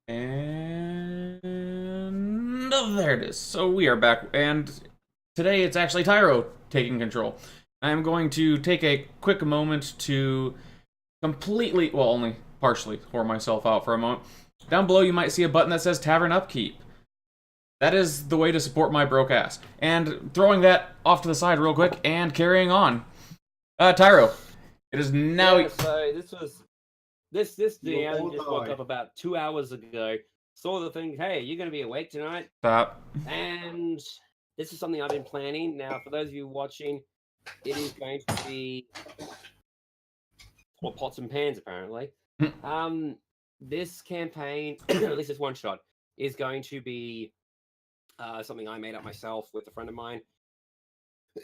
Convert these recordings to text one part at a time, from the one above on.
And there it is. So we are back, and today it's actually Tyro taking control. I'm going to take a quick moment to completely, well, only partially, whore myself out for a moment. Down below, you might see a button that says Tavern Upkeep. That is the way to support my broke ass. And throwing that off to the side real quick and carrying on. Tyro, it is now. Yeah, so this DM just woke up about 2 hours ago. Saw the thing. Hey, you're going to be awake tonight, Stop. and this is something I've been planning. Now, for those of you watching, it is going to be pots and pans apparently. This campaign, at least this one shot, is going to be something I made up myself with a friend of mine.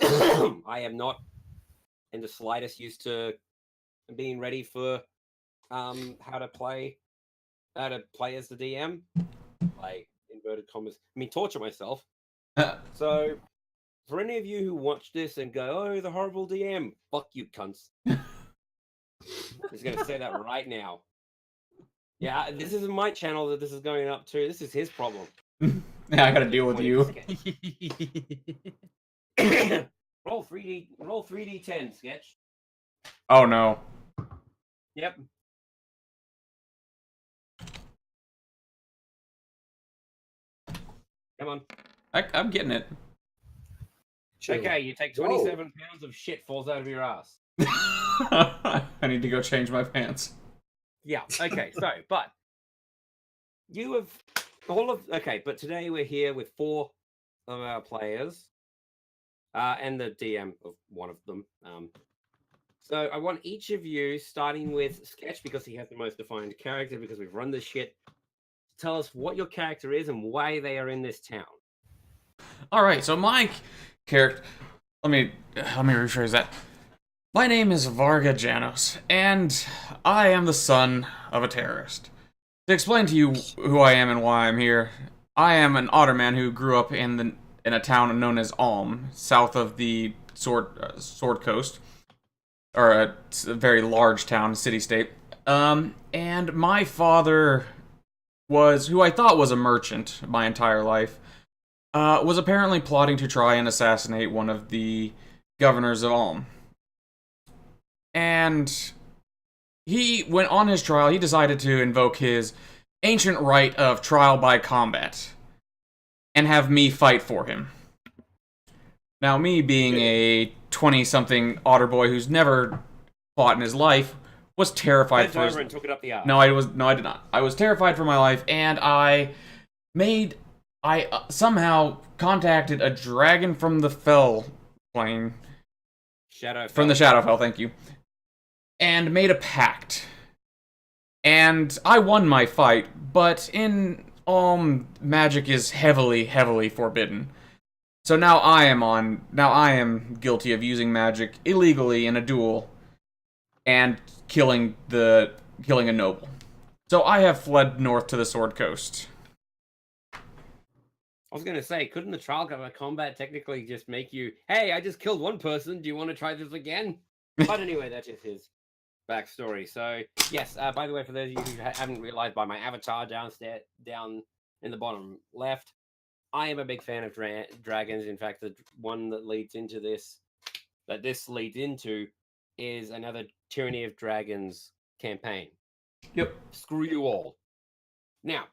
I am not in the slightest used to being ready for how to play as the DM, like inverted commas. I mean, torture myself. So, for any of you who watch this and go, "Oh, the horrible DM," fuck you, cunts. I'm just gonna say that right now. Yeah, this isn't my channel that this is going up to. This is his problem. Yeah, I gotta deal with you. Roll 3D10 sketch. Oh no. Yep. Come on. I'm getting it. Okay, you take 27 pounds of shit falls out of your ass. I need to go change my pants. Yeah, okay, but you have but today we're here with 4 of our players, and the DM of one of them. So I want each of you, starting with Sketch, because he has the most defined character, because we've run this shit, to tell us what your character is and why they are in this town. Alright, so my character... Let me rephrase that. My name is Varga Janos, and I am the son of a terrorist. To explain to you who I am and why I'm here, I am an Otterman who grew up in a town known as Ulm, south of the Sword Coast, or a very large town, city-state. And my father was, who I thought was a merchant my entire life, was apparently plotting to try and assassinate one of the governors of Ulm. And he, when on his trial, he decided to invoke his ancient right of trial by combat and have me fight for him. Now, me being a 20-something otter boy who's never fought in his life, was terrified for his... and took it up the ass. No, I did not. I was terrified for my life, and I somehow contacted a dragon from the Fell plane. From the Shadowfell, thank you. And made a pact. And I won my fight, but in magic is heavily, heavily forbidden. So now I am guilty of using magic illegally in a duel and killing a noble. So I have fled north to the Sword Coast. I was going to say, couldn't the trial by combat technically just make you, hey, I just killed one person, do you want to try this again? But anyway, that's just his backstory. So, yes, by the way, for those of you who haven't realized by my avatar down in the bottom left, I am a big fan of dragons. In fact, the one that leads into this is another Tyranny of Dragons campaign. Yep. Screw you all. Now,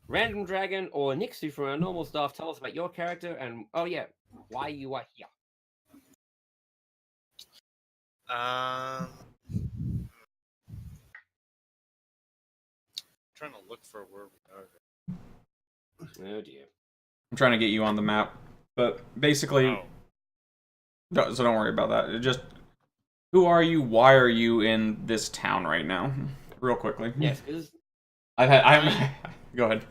Random Dragon or Nixie from our normal staff, tell us about your character and, oh yeah, why you are here. Trying to look for where we are. Oh dear. I'm trying to get you on the map, but basically, so don't worry about that. Just, who are you? Why are you in this town right now? Real quickly. Yes, because Go ahead.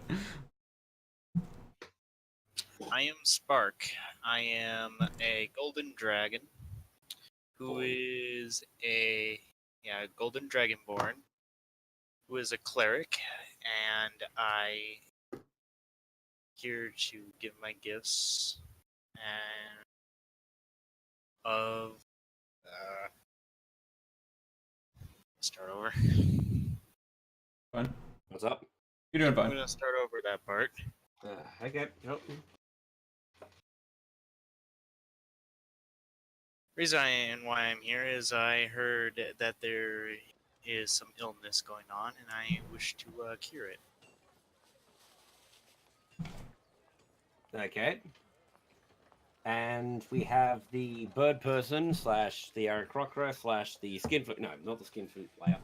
I am Spark. I am a golden dragon who is a golden dragonborn who is a cleric, and I here to give my gifts and of start over. Fine. What's up? You're doing I'm fine. gonna start over that part. Okay. Yep. Reason why I'm here is I heard that there is some illness going on, and I wish to cure it. Okay. And we have the bird person slash the Aarakocra slash the skin flute. No, not the skin flute player.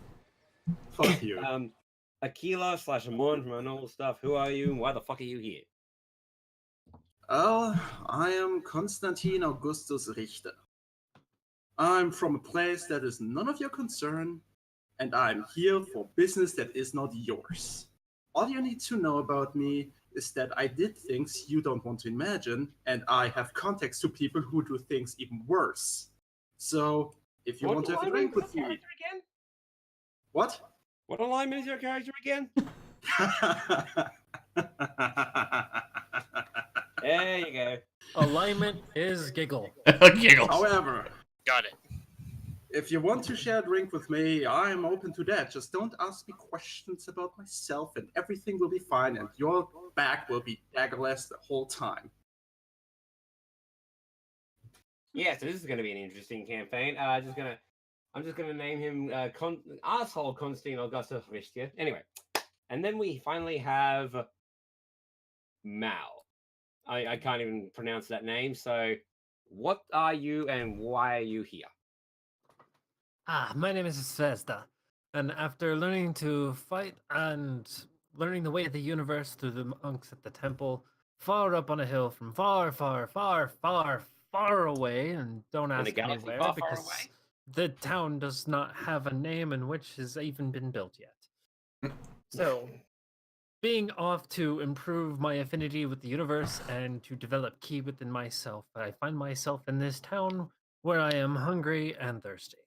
Fuck you. Aquila slash Amon from our normal stuff. Who are you and why the fuck are you here? I am Konstantin Augustus Richter. I'm from a place that is none of your concern, and I'm here for business that is not yours. All you need to know about me is that I did things you don't want to imagine, and I have contacts to people who do things even worse. So, if you want to have a drink with me. Again? What? What alignment is your character again? There you go. Alignment is giggle. Giggles. However, Got it. if you want to share a drink with me, I'm open to that. Just don't ask me questions about myself, and everything will be fine, and your back will be daggerless the whole time. Yeah, so this is going to be an interesting campaign. I'm just gonna name him asshole Konstantin Augustus Richter. Anyway, and then we finally have Mal. I can't even pronounce that name. So, what are you and why are you here? My name is Zvezda, and after learning to fight and learning the way of the universe through the monks at the temple, far up on a hill from far, far, far, far, far away, and don't In the ask me galaxy where far, far because away? the town does not have a name in which has even been built yet. So, being off to improve my affinity with the universe and to develop ki within myself, I find myself in this town where I am hungry and thirsty.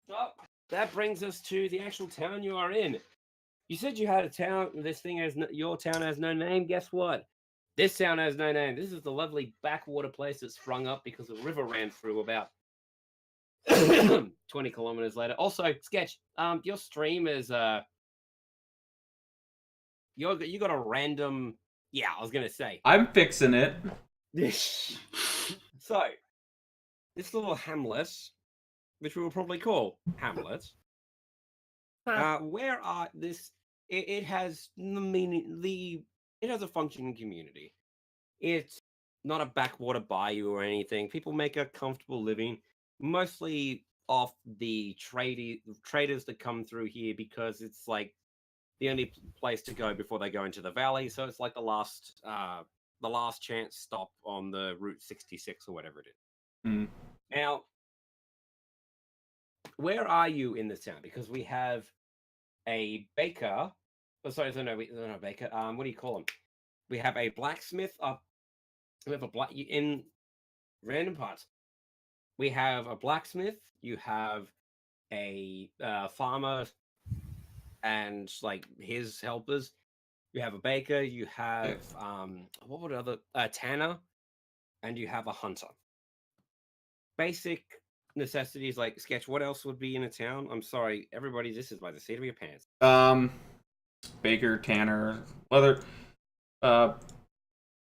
Well, that brings us to the actual town you are in. You said you had a town. This thing has your town has no name. Guess what? This town has no name. This is the lovely backwater place that sprung up because a river ran through about 20 kilometers later. Also, Sketch, your stream is you got a random. Yeah, I was gonna say. I'm fixing it. So, this little hamlet, which we will probably call Hamlet. Where are this? It has the meaning. It has a functioning community. It's not a backwater bayou or anything. People make a comfortable living, mostly off the traders that come through here because it's like the only place to go before they go into the valley. So it's like the last chance stop on the Route 66 or whatever it is. Mm. Now, where are you in this town? Because we have a baker. Oh, sorry, no, not a baker. What do you call him? We have a blacksmith up. We have a in random parts. We have a blacksmith. You have a farmer and like his helpers. You have a baker. You have what would other tanner, and you have a hunter. Basic necessities like Sketch. What else would be in a town? I'm sorry, everybody. This is by the seat of your pants. Baker, tanner, leather,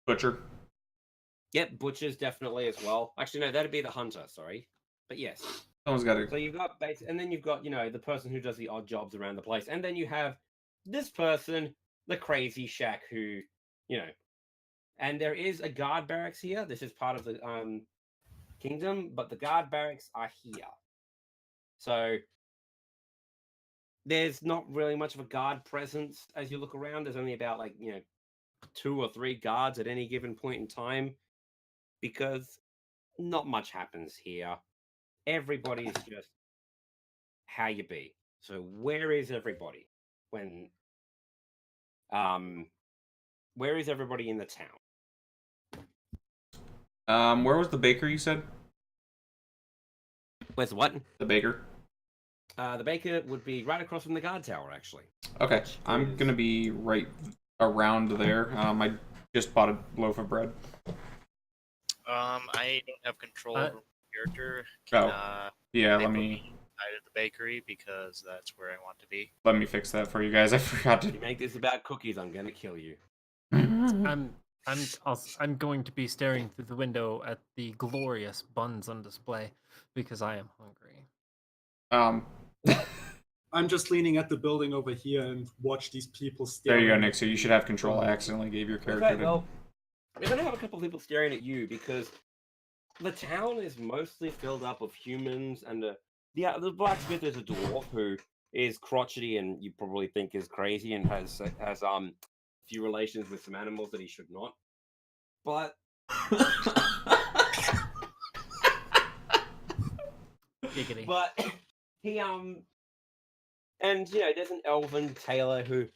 butcher. Yep, butchers definitely as well. Actually, no, that'd be the hunter. Sorry, but yes. Someone's got to. So you've got base, and then you've got the person who does the odd jobs around the place, and then you have this person, the crazy shack, who and there is a guard barracks here. This is part of the kingdom, but the guard barracks are here. So there's not really much of a guard presence as you look around. There's only about 2 or 3 guards at any given point in time because not much happens here. Everybody's just how you be. So where is everybody when where is everybody in the town? Where was the baker you said? Where's what? The baker. The baker would be right across from the guard tower, actually. Okay, I'm gonna be right around there. I just bought a loaf of bread. I don't have control over my character. Yeah, let me outside of the bakery because that's where I want to be. Let me fix that for you guys. I forgot If you make this about cookies, I'm gonna kill you. to. I'm going to be staring through the window at the glorious buns on display because I am hungry. Um, I'm just leaning at the building over here and watch these people there staring. you go, Nick. So you should have control. I accidentally gave your character Okay, to. well, we're gonna have a couple of people staring at you because the town is mostly filled up of humans, and the blacksmith is a dwarf who is crotchety and you probably think is crazy and has few relations with some animals that he should not. But Giggity. but he and you know there's an elven tailor who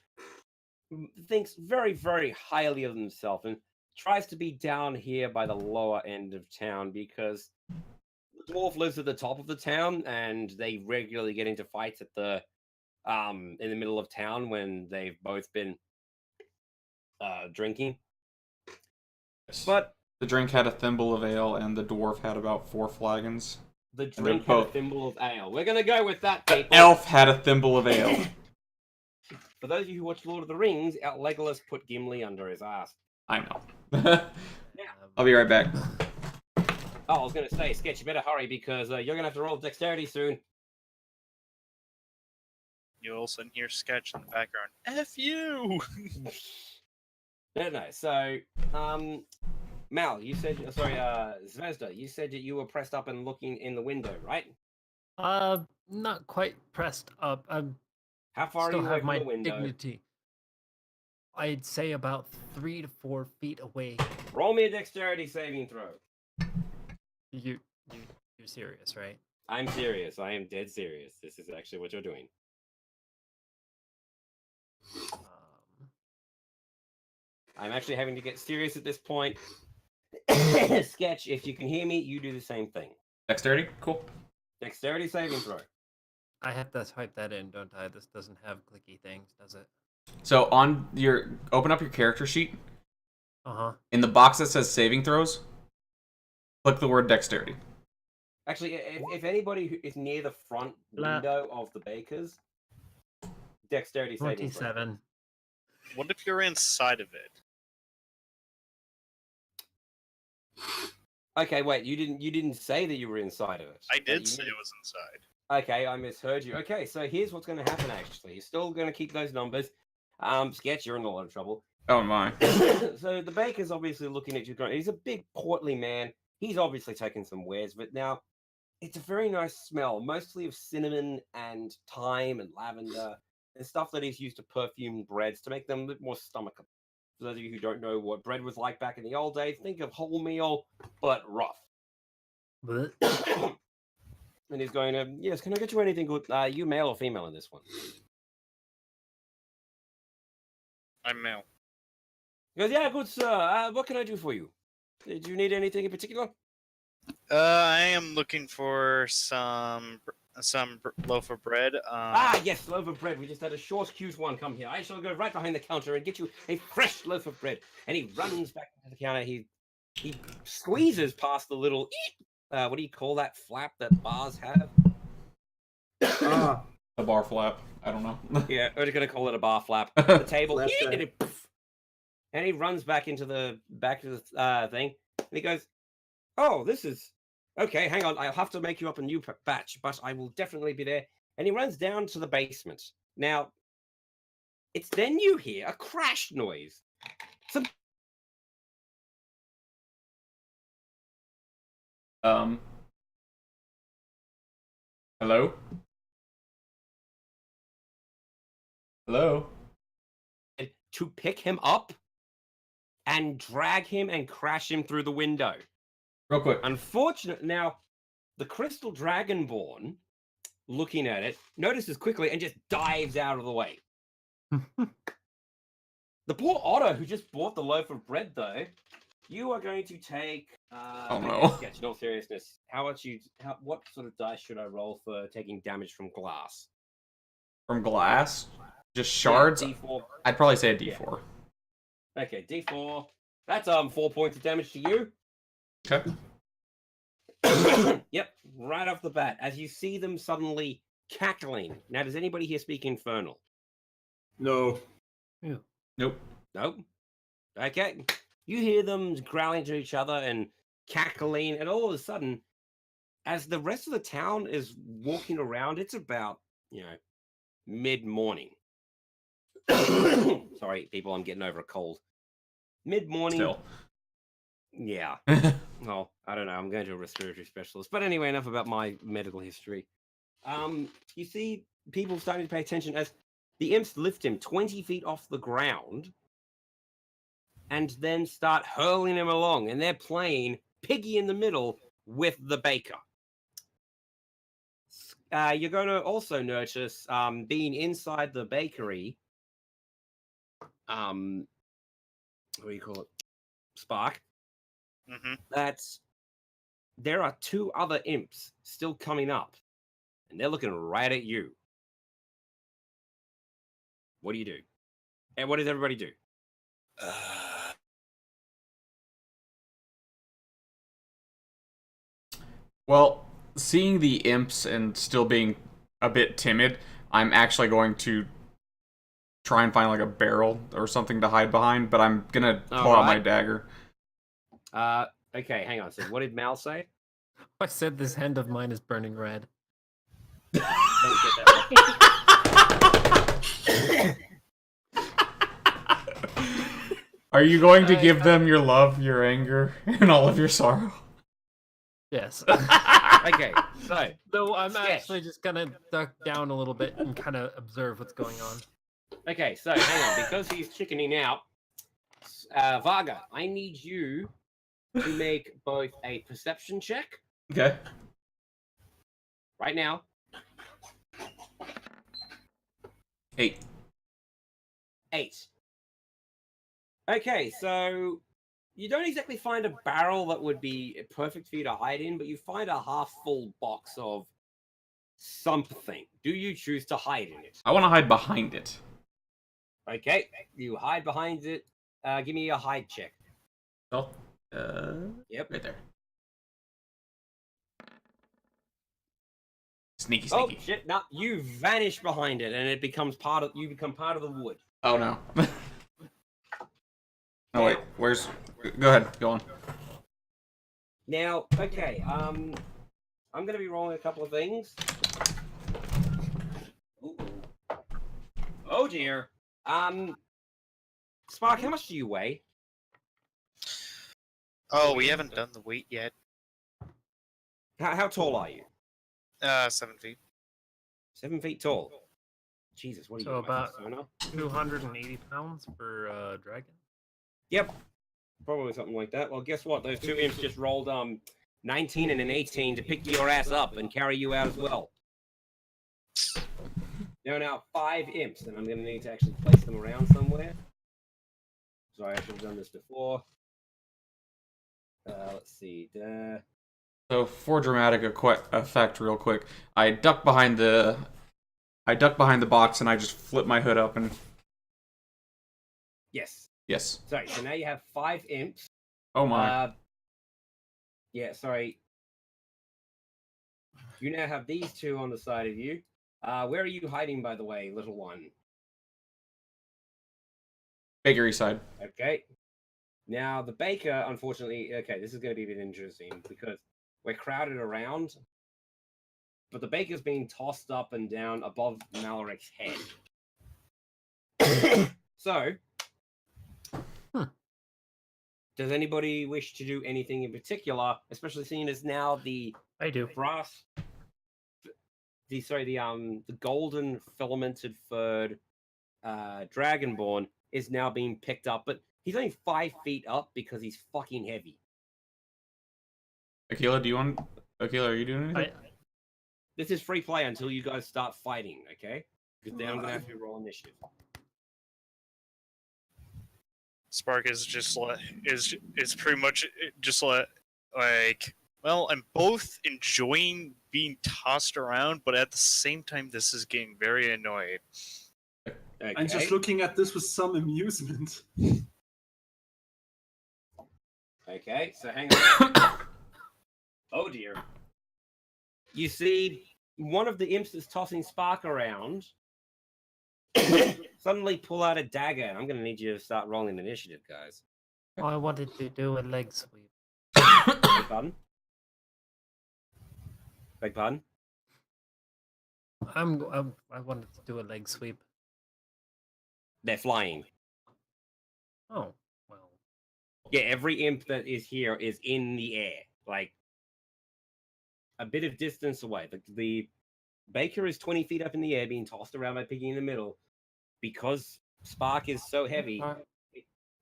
thinks very very highly of himself and tries to be down here by the lower end of town because the dwarf lives at the top of the town and they regularly get into fights at the in the middle of town when they've both been drinking. But The drink had a thimble of ale, and the dwarf had about 4 flagons. the they're drink had a both- thimble of ale. We're gonna go with that, The people. elf had a thimble of ale. For those of you who watch Lord of the Rings, Legolas put Gimli under his ass. I know. Yeah. I'll be right back. Oh, I was gonna say, Sketch, you better hurry because you're gonna have to roll dexterity soon. You also hear Sketch in the background. F you! No. So, Mal, you said, sorry, Zvezda, you said that you were pressed up and looking in the window, right? Not quite pressed up. I How far still are you away have from my the window? dignity. I'd say about 3 to 4 feet away. Roll me a dexterity saving throw. You're serious, right? I'm serious. I am dead serious. This is actually what you're doing. Um, I'm actually having to get serious at this point. Sketch, if you can hear me, you do the same thing. Dexterity? Cool. Dexterity saving throw. I have to type that in, don't I? This doesn't have clicky things, does it? So on your open up your character sheet. Uh-huh. In the box that says saving throws, click the word dexterity. Actually, if anybody who is near the front window of the bakers, dexterity saving throw. 27. What if you're inside of it? Okay, wait. You didn't say that you were inside of it. I but did you say need- it was inside. Okay, I misheard you. Okay, so here's what's going to happen. Actually, you're still going to keep those numbers. Sketch, you're in a lot of trouble. Oh my. So the baker's obviously looking at you. Going, he's a big, portly man. He's obviously taken some wares, but now it's a very nice smell, mostly of cinnamon and thyme and lavender and stuff that he's used to perfume breads to make them a bit more stomachable. For those of you who don't know what bread was like back in the old days, think of wholemeal but rough. Blech. And he's going to, yes, can I get you anything good? You male or female in this one? I'm male. He goes, yeah, good sir. What can I do for you? Did you need anything in particular? I am looking for some loaf of bread. Yes, loaf of bread. We just had a short, cute one come here. I shall go right behind the counter and get you a fresh loaf of bread. And he runs back to the counter. He squeezes past the little, what do you call that flap that bars have? Ah, A bar flap. I don't know. Yeah, we're going to call it a bar flap. The table, Flap and, that. it, poof, and he runs back to the thing. And he goes, "Oh, this is okay. Hang on, I'll have to make you up a new batch, but I will definitely be there." And he runs down to the basement. Now, it's then you hear a crash noise. Hello? Hello? To pick him up and drag him and crash him through the window. Real quick. Unfortunately, now the Crystal Dragonborn, looking at it, notices quickly and just dives out of the way. The poor Otto, who just bought the loaf of bread, though, you are going to take. Oh, no. Sketch, in all seriousness, what sort of dice should I roll for taking damage from glass? From glass? Just shards? Yeah, D4. I'd probably say a D4. Okay, D4. That's 4 points of damage to you. Okay. Yep, right off the bat, as you see them suddenly cackling. Now, does anybody here speak Infernal? No. Ew. Nope. Nope. Okay. You hear them growling to each other and cackling, and all of a sudden, as the rest of the town is walking around, it's about, mid-morning. Sorry, people, I'm getting over a cold. Mid-morning. Still. Yeah. Well, I don't know. I'm going to a respiratory specialist. But anyway, enough about my medical history. You see people starting to pay attention as the imps lift him 20 feet off the ground and then start hurling him along. And they're playing Piggy in the middle with the baker. You're going to also notice, being inside the bakery, what do you call it? Spark. Mm-hmm. That there are 2 other imps still coming up, and they're looking right at you. What do you do? And what does everybody do? Well, seeing the imps and still being a bit timid, I'm actually going to try and find like a barrel or something to hide behind, but I'm gonna pull out my Alright. dagger. Okay, hang on. So what did Mal say? I said this hand of mine is burning red. Don't get that Are you going to give them your love, your anger, and all of your sorrow? Yes. Okay, so Though I'm Sketch. actually just gonna duck down a little bit and kind of observe what's going on. hang on, because he's chickening out, Varga, I need you to make both a perception check Okay. right now. 8. 8. Okay, so you don't exactly find a barrel that would be perfect for you to hide in, but you find a half-full box of something. Do you choose to hide in it? I want to hide behind it. Okay, you hide behind it. Give me a hide check. Oh. Yep. Right there. Sneaky, Oh sneaky. shit! No, you vanish behind it, and it becomes part of. You become part of the wood. Oh no. Oh wait, where's... Go ahead, go on. Now, okay, I'm gonna be rolling a couple of things. Ooh. Oh dear. Spark, how much do you weigh? Oh, we haven't done the weight yet. How tall are you? 7 feet. 7 feet tall. Jesus, what are So you? about Persona? 280 pounds for dragon. Yep, probably something like that. Well, guess what? Those 2 imps just rolled 19 and an 18 to pick your ass up and carry you out as well. There are now 5 imps, and I'm going to need to actually place them around somewhere. Sorry, I should have done this before. Let's see. So for dramatic effect, real quick, I duck behind the box and I just flip my hood up and... Yes. Yes. Sorry, so now you have 5 imps. Oh my. Yeah, sorry. You now have these 2 on the side of you. Where are you hiding, by the way, little one? Bakery side. Okay. Now, the baker, unfortunately... Okay, this is going to be a bit interesting, because we're crowded around, but the baker's being tossed up and down above Malaric's head. So... Does anybody wish to do anything in particular, especially seeing as now the I do. brass, the golden filamented furred dragonborn is now being picked up, but he's only 5 feet up because he's fucking heavy. Akila, are you doing anything? This is free play until you guys start fighting, okay? Because then I'm gonna have to roll initiative. Spark is just is pretty much just like, well, I'm both enjoying being tossed around, but at the same time, this is getting very annoying. Okay. I'm just looking at this with some amusement. Okay, so hang on. Oh dear. You see, one of the imps that's tossing Spark around suddenly pull out a dagger, and I'm going to need you to start rolling initiative, guys. I wanted to do a leg sweep. Beg pardon? Beg pardon? I wanted to do a leg sweep. They're flying. Oh, well. Yeah, every imp that is here is in the air, like a bit of distance away. The Baker is 20 feet up in the air, being tossed around by Piggy in the middle. Because Spark is so heavy,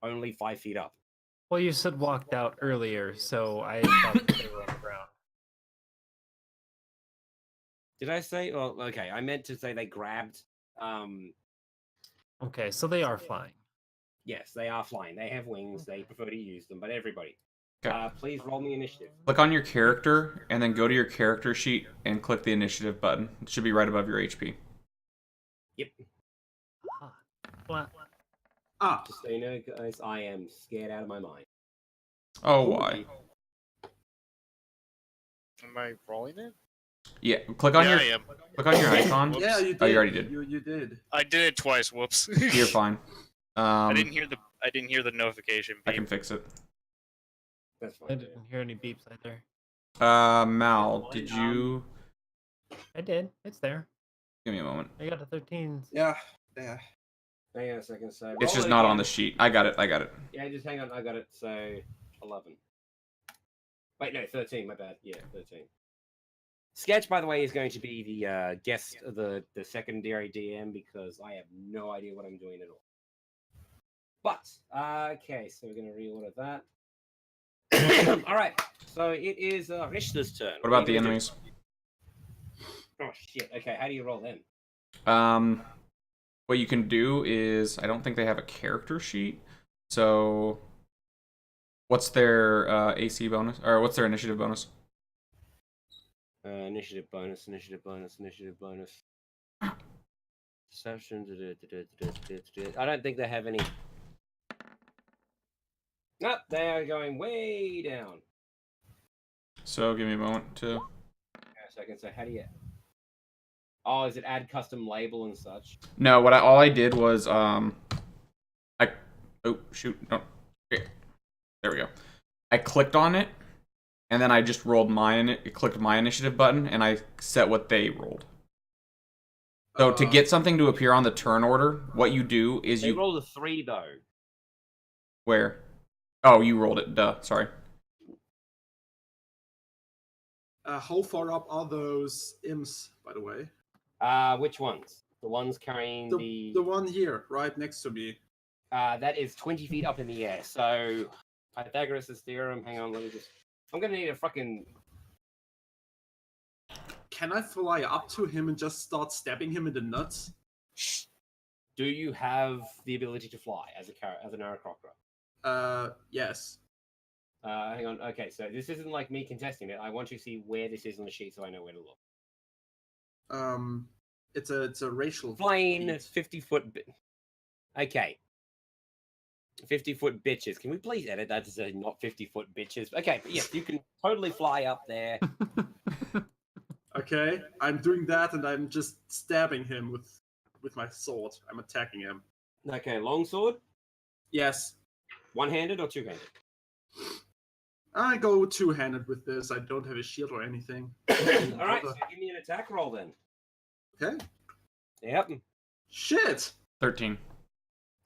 only 5 feet up. Well, you said walked out earlier, so I thought they were on the ground. Did I say? Well, okay, I meant to say they grabbed. Okay, so they are flying. Yes, they are flying. They have wings. They prefer to use them. But everybody, Okay. please roll me initiative. Click on your character, and then go to your character sheet and click the initiative button. It should be right above your HP. Yep. Well, Ah, Just so you know, guys, I am scared out of my mind. Oh, why? Am I rolling it? Yeah, click on Yeah, your I am. click on your icon. Whoops. yeah, you did. Oh, you already did. You did. I did it twice. Whoops. You're fine. I didn't hear the notification I beep. can fix it. That's I fine. didn't hear any beeps either. Mal, did you I did. It's there. give me a moment? I got a 13. Yeah, yeah. Hang on a second. So It's roll just it not on again. the sheet. I got it. Yeah, just hang on. I got it. So 11. Wait, no, 13. My bad. Yeah, 13. Sketch, by the way, is going to be the guest of the secondary DM because I have no idea what I'm doing at all. But okay, so we're going to reorder that. All right, so it is Richter's turn. What about are the you gonna enemies? do? Oh shit. Okay, how do you roll them? What you can do is I don't think they have a character sheet. So what's their AC bonus or what's their initiative bonus? Initiative bonus, initiative bonus, initiative bonus. Deception. I don't think they have any. Nope, they are going way down. So give me a moment to. So I can say, how do you? Oh, is it add custom label and such? No, all I did was oh shoot, no. Here. There we go. I clicked on it and then I just rolled clicked my initiative button and I set what they rolled. So to get something to appear on the turn order, what you do is They you rolled a 3 though. where? Oh, you rolled it. Duh. Sorry. How far up are those imps, by the way? Which ones? The ones carrying The one here, right next to me. that is 20 feet up in the air. So Pythagoras' theorem. Hang on, let me just. I'm gonna need a fucking. Can I fly up to him and just start stabbing him in the nuts? Do you have the ability to fly as an Aarakocra? Yes. Hang on. Okay, so this isn't like me contesting it. I want you to see where this is on the sheet so I know where to look. It's a racial Flying feat. 50-foot. Okay. 50-foot bitches. Can we please edit that to say not 50-foot bitches? Okay, but yes, you can totally fly up there. Okay, I'm doing that, and I'm just stabbing him with my sword. I'm attacking him. Okay, longsword. Yes, One-handed or two-handed? I go two-handed with this. I don't have a shield or anything. All right, so give me an attack roll then. Okay. Yep. Shit. 13.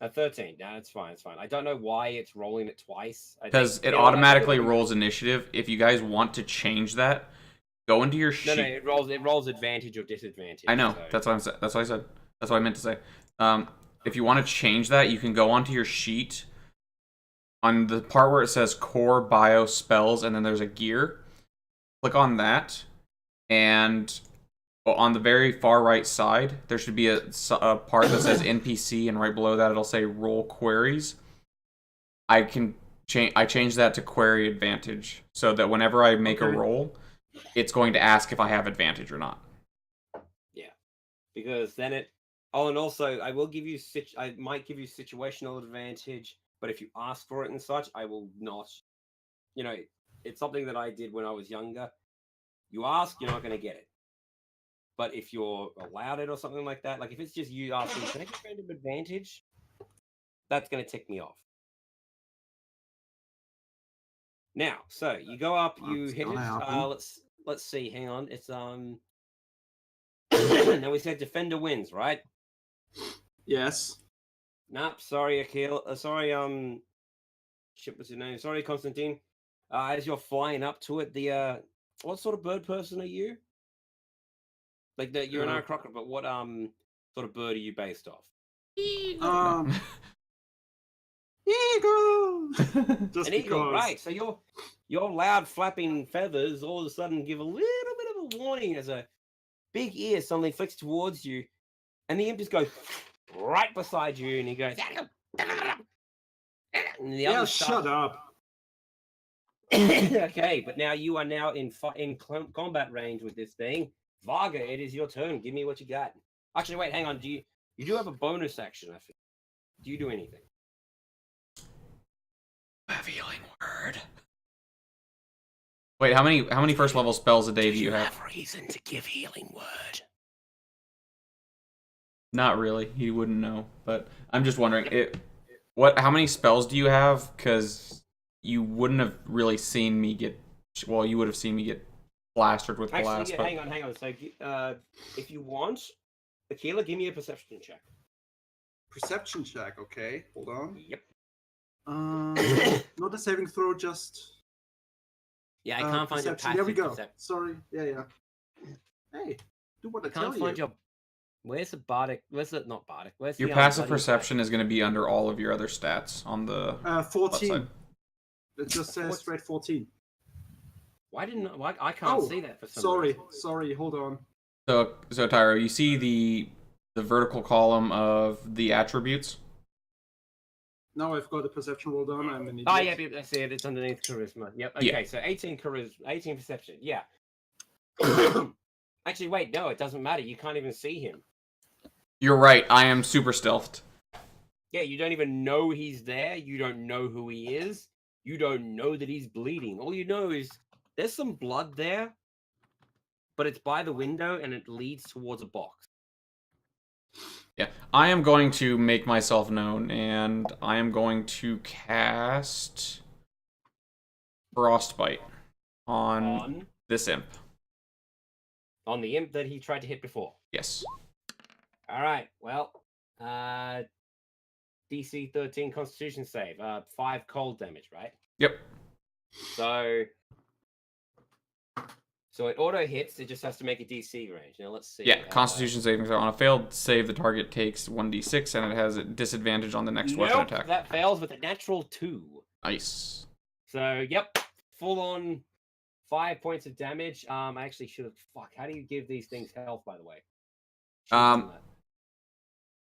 A 13. No, it's fine. It's fine. I don't know why it's rolling it twice. Because it automatically rolls initiative. If you guys want to change that, go into your sheet. No, it rolls advantage or disadvantage. I know. So. That's what I said. That's what I meant to say. If you want to change that, you can go onto your sheet. On the part where it says core bio spells and then there's a gear, click on that, and on the very far right side there should be a part that says NPC, and right below that it'll say roll queries. I change that to query advantage so that whenever I make a roll, it's going to ask if I have advantage or not. Yeah, because then it. Oh, and also I will give you I might give you situational advantage. But if you ask for it and such, I will not. You know, It's something that I did when I was younger. You ask, you're not going to get it. But if you're allowed it or something like that, like if it's just you asking, can I get random advantage? That's going to tick me off. Now, so you go up, you That's hit it. gonna happen. Let's see. Hang on. It's Now we said defender wins, right? Yes. Nope. Sorry, Akil. Sorry. Shit, what's your name? Sorry, Constantine. As you're flying up to it, what sort of bird person are you? Like you're an crocodile, but what sort of bird are you based off? Um, Eagle. Just An eagle, because. right? So your loud flapping feathers all of a sudden give a little bit of a warning as a big ear suddenly flicks towards you, and the imp just goes right beside you, and he goes. And the Yeah, others shut up. Okay, but now you are now in combat range with this thing. Varga, it is your turn. Give me what you got. Actually, wait, hang on. You do have a bonus action? I think. Do you do anything? Have healing word. Wait, how many first level spells a day do you have? Reason to give healing word? Not really. He wouldn't know. But I'm just wondering, how many spells do you have? Because you wouldn't have really seen me get. Well, you would have seen me get plastered with glass. Actually, But... hang on. So, if you want, Akila, give me a perception check. Perception check, okay. Hold on. Yep. Not a saving throw, just. Yeah, I can't find your perception. passive. There we go. Perception. Sorry. Yeah. Hey, do what I I can't tell find you. your. Where's the bardic? Where's the not bardic? Where's your the passive bloody perception is going to be under all of your other stats on the 14. left side. It just says straight 14. Why I can't see that for some reason. Sorry, hold on. So Tyro, you see the vertical column of the attributes? Now I've got a perception roll done. I'm an idiot. Oh, yeah, I see it. It's underneath charisma. Yep. Okay, Yeah. so 18 charisma, 18 perception. Yeah. Actually, wait, no, it doesn't matter. You can't even see him. You're right. I am super stealthed. Yeah, you don't even know he's there. You don't know who he is. You don't know that he's bleeding. All you know is there's some blood there, but it's by the window and it leads towards a box. Yeah, I am going to make myself known, and I am going to cast Frostbite on this imp. On the imp that he tried to hit before. Yes. All right. Well, DC 13 Constitution save. 5 cold damage, right? Yep. So it auto hits. It just has to make a DC range. Now let's see. Yeah. Constitution saving throw. On a failed save, the target takes 1d6, and it has a disadvantage on the next weapon attack. That fails with a natural 2. Nice. So yep, full on 5 points of damage. I actually should have. Fuck. How do you give these things health? By the way.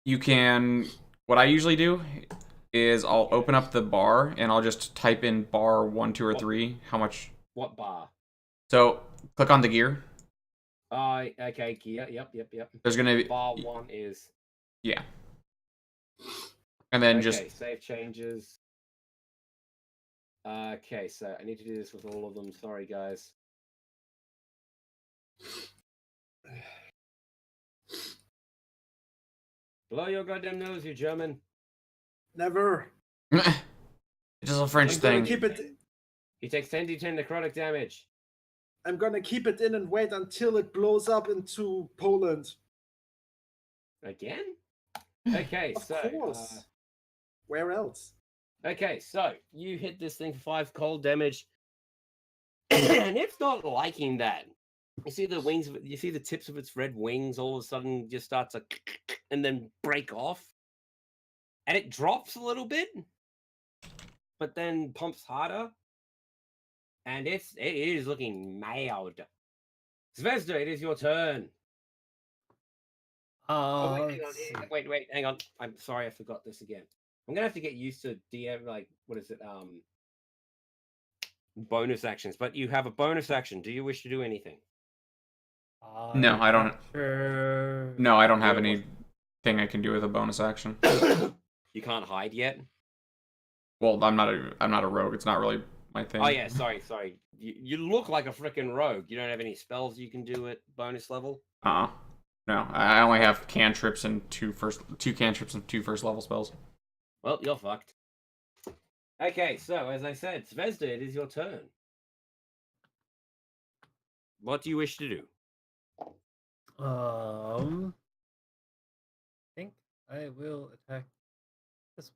You can. What I usually do is I'll open up the bar and I'll just type in bar 1, 2, or 3. How much? What bar? So click on the gear. Okay, gear. Yep. There's gonna be bar 1 is. Yeah. And then Okay, just save changes. Okay, so I need to do this with all of them. Sorry, guys. Blow your goddamn nose, you German. Never. it's just a French I'm gonna thing. keep it. He takes 10d10 necrotic damage. I'm gonna keep it in and wait until it blows up into Poland. Again? Okay, Of so. course. Where else? Okay, so you hit this thing for 5 cold damage, and it's not liking that. You see the wings, you see the tips of its red wings all of a sudden just start to and then break off, and it drops a little bit, but then pumps harder, and it is looking mad. Zvezda, it is your turn. Wait, hang on. I'm sorry, I forgot this again. I'm gonna have to get used to DM, like, what is it? Bonus actions. But you have a bonus action. Do you wish to do anything? No, I don't. Sure. No, I don't have anything I can do with a bonus action. You can't hide yet. Well, I'm not a rogue. It's not really my thing. Oh yeah, sorry. You look like a freaking rogue. You don't have any spells you can do at bonus level. No, I only have cantrips and two cantrips and 2 first level spells. Well, you're fucked. Okay, so as I said, Zvezda, it is your turn. What do you wish to do? I think I will attack this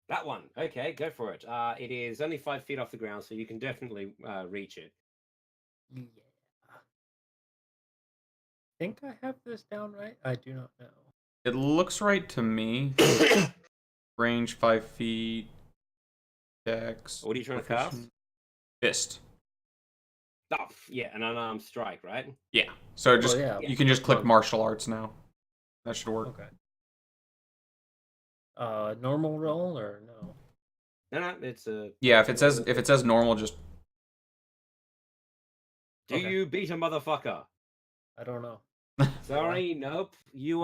That one. Okay, go for it. It is only 5 feet off the ground, so you can definitely reach it. one. Yeah. Think I have this down right? I do not know. It looks right to me. Range 5 feet. Dex. What are you trying to cast? proficient. Fist. Oh, yeah, an unarmed strike, right? Yeah. So just yeah. you can just click martial arts now. That should work. Okay. Normal roll or no? No, it's a. Yeah, if it says normal, just Do Okay. you beat a motherfucker? I don't know. Sorry, nope. You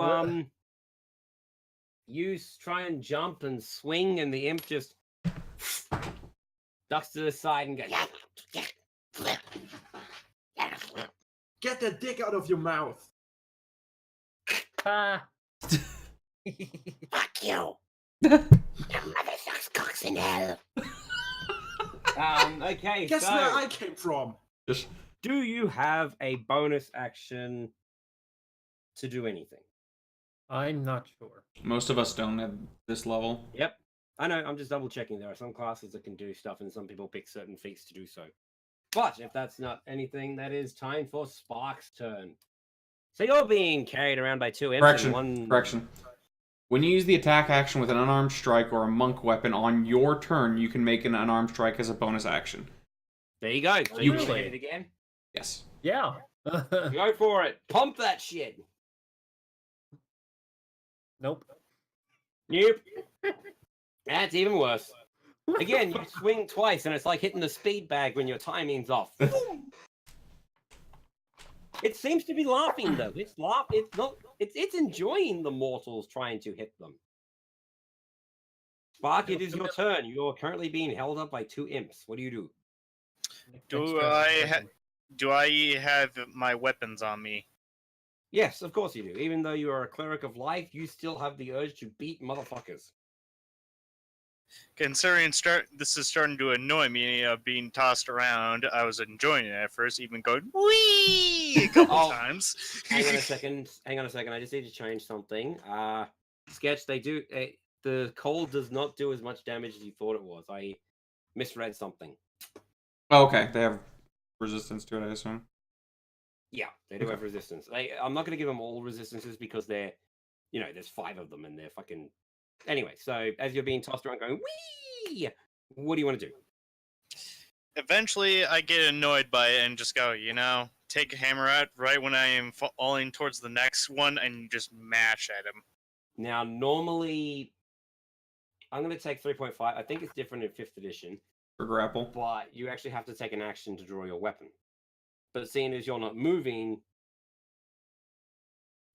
try and jump and swing, and the imp just ducks to the side and goes. Get that dick out of your mouth. Ah. Fuck you. Cocks in hell. Okay, Guess so where I came from? just do you have a bonus action to do anything? I'm not sure. most of us don't at this level. Yep. I know, I'm just double checking. There are some classes that can do stuff, and some people pick certain feats to do so. But if that's not anything, that is time for Spark's turn. So you're being carried around by 2 imps and one... Correction. When you use the attack action with an unarmed strike or a monk weapon on your turn, you can make an unarmed strike as a bonus action. There you go. So You you can really? hit it again. Yes. Yeah. Go for it. Pump that shit. Nope. Nope. That's even worse. Again, you swing twice, and it's like hitting the speed bag when your timing's off. It seems to be laughing though. It's not. It's enjoying the mortals trying to hit them. Spark, it is your turn. You are currently being held up by 2 imps. What do you do? Do I have my weapons on me? Yes, of course you do. Even though you are a cleric of life, you still have the urge to beat motherfuckers. Considering this is starting to annoy me, being tossed around. I was enjoying it at first, even going wee a couple times. Hang on a second. I just need to change something. Sketch. They do. The cold does not do as much damage as you thought it was. I misread something. Oh, okay. They have resistance to it, I assume. Yeah, they do have resistance. I'm not going to give them all resistances because they're, there's 5 of them and they're fucking. Anyway, so as you're being tossed around going, wee! What do you want to do? Eventually, I get annoyed by it and just go, take a hammer out right when I am falling towards the next one and just mash at him. Now, normally, I'm going to take 3.5. I think it's different in 5th edition. For grapple. But you actually have to take an action to draw your weapon. But seeing as you're not moving,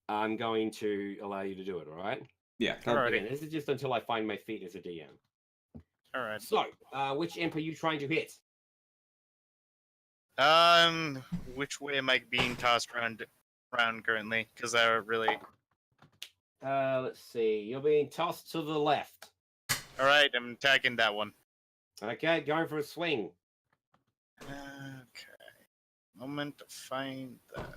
I'm going to allow you to do it, all right? Yeah. Alrighty. Again, this is just until I find my feet as a DM. Alright. So, which imp are you trying to hit? Which way am I being tossed around currently? Because I really... Let's see. You're being tossed to the left. Alright, I'm attacking that one. Okay, going for a swing. Okay. Moment to find that.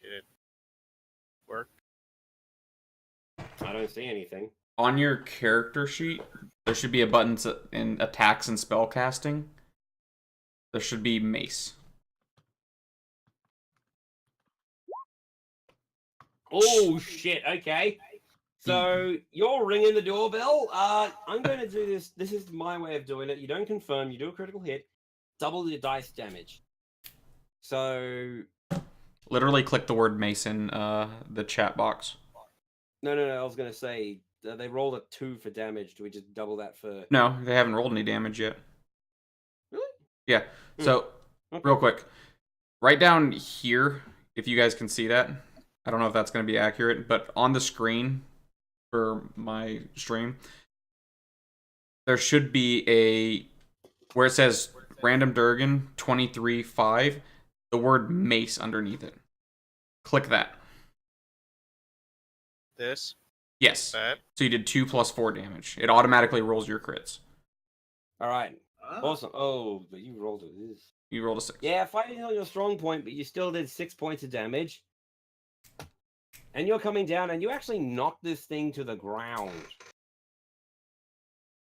Did it work? I don't see anything. On your character sheet, there should be a button in attacks and spell casting. There should be mace. Oh, shit. Okay. So, you're ringing the doorbell. I'm going to do this. This is my way of doing it. You don't confirm. You do a critical hit. Double your dice damage. So... Literally click the word mace in the chat box. No. I was going to say, they rolled a 2 for damage. Do we just double that for... No, they haven't rolled any damage yet. Really? Yeah. So, Okay. real quick. Right down here, if you guys can see that. I don't know if that's going to be accurate, but on the screen, for my stream, there should be a where it says Random Durgan 23-5, the word mace underneath it. Click that. This. Yes. That. So you did 2 plus 4 damage. It automatically rolls your crits. All right. Ah, Awesome. Oh, but you rolled it. You rolled a 6. Yeah, fighting on your strong point, but you still did 6 points of damage. And you're coming down, and you actually knocked this thing to the ground.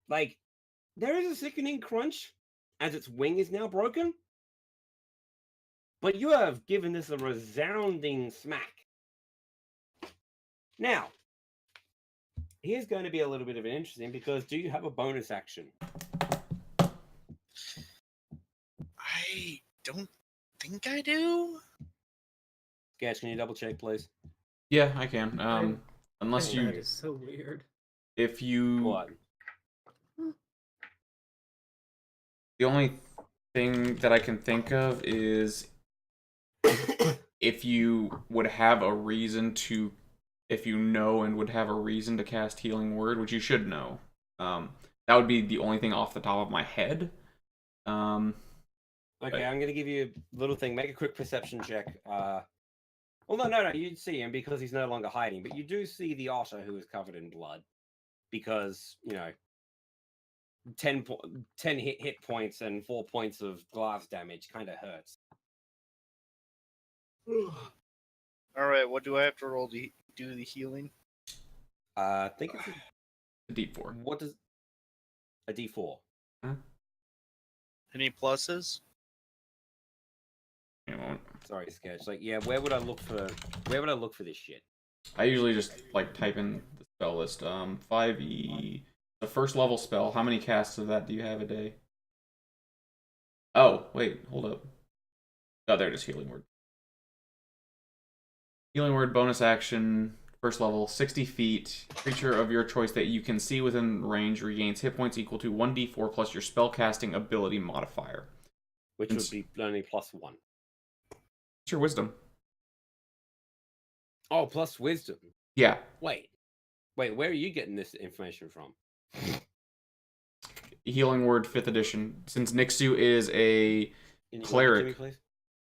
Like, there is a sickening crunch as its wing is now broken. But you have given this a resounding smack. Now, here's going to be a little bit of an interesting, because do you have a bonus action? I don't think I do. Sketch, can you double check, please? Yeah, I can. Unless That you, is so weird. if you, What? the only thing that I can think of is if you would have a reason to, if you know and would have a reason to cast Healing Word, which you should know. That would be the only thing off the top of my head. Okay, I'm going to give you a little thing. Make a quick perception check. Well, no, you'd see him because he's no longer hiding, but you do see the otter who is covered in blood because, 10 hit points and 4 points of glass damage kind of hurts. All right, what do I have to roll to do the healing? I think it's a D4. what does a D4? Any pluses? You know, Sorry, Sketch. Like, yeah, where would I look for this shit? I usually just like type in the spell list. 5e, the first level spell. How many casts of that do you have a day? Oh, wait, hold up. Oh, there it is. Healing Word. Healing Word bonus action. First level, 60 feet. Creature of your choice that you can see within range regains hit points equal to 1d4 plus your spellcasting ability modifier. Which would be only +1. It's your wisdom. Oh, plus wisdom. Yeah. Wait, where are you getting this information from? Healing Word 5th edition. Since Nixu is a Can you cleric. link it to me, please?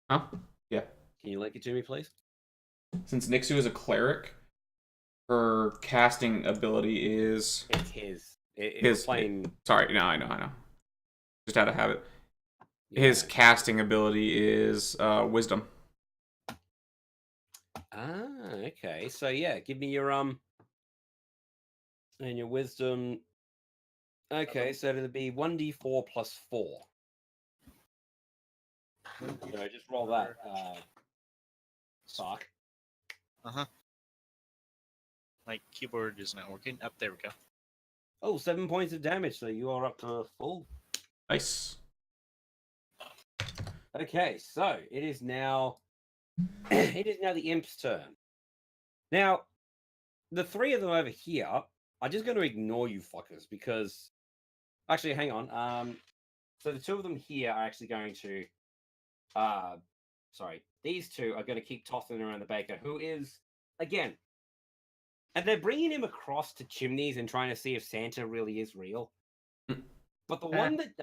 Huh? Yeah. Can you link it to me, please? Since Nixu is a cleric, her casting ability is It's his. It's his. plain. Sorry, no, I know. Just out of habit. Yeah. His casting ability is wisdom. Ah, okay. So yeah, give me your and your wisdom. Okay, so it'll be 1d4 plus 4. Just roll that. Fuck. My keyboard is not working. Up there we go. Oh, 7 points of damage, so you are up to full. Nice. Okay, so it is now the imp's turn. Now, the three of them over here are just going to ignore you fuckers because actually hang on. So the two of them here are actually going to these two are going to keep tossing around the baker, who is again, and they're bringing him across to chimneys and trying to see if Santa really is real. But the one that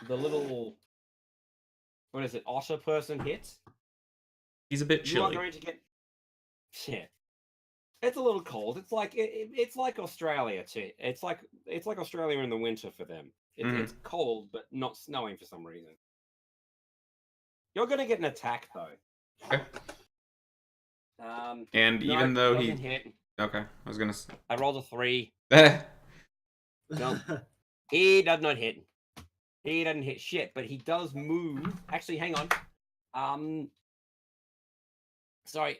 the little, what is it, otter person hits, He's a bit you are chilly. going to get shit. It's a little cold. It's like it's like Australia too. It's like Australia in the winter for them. It's cold, but not snowing for some reason. You're gonna get an attack though. Okay. And no, even though doesn't hit. Okay, I was gonna. I rolled a 3. Eh. No, he does not hit. He doesn't hit shit, but he does move. Actually, hang on. Sorry.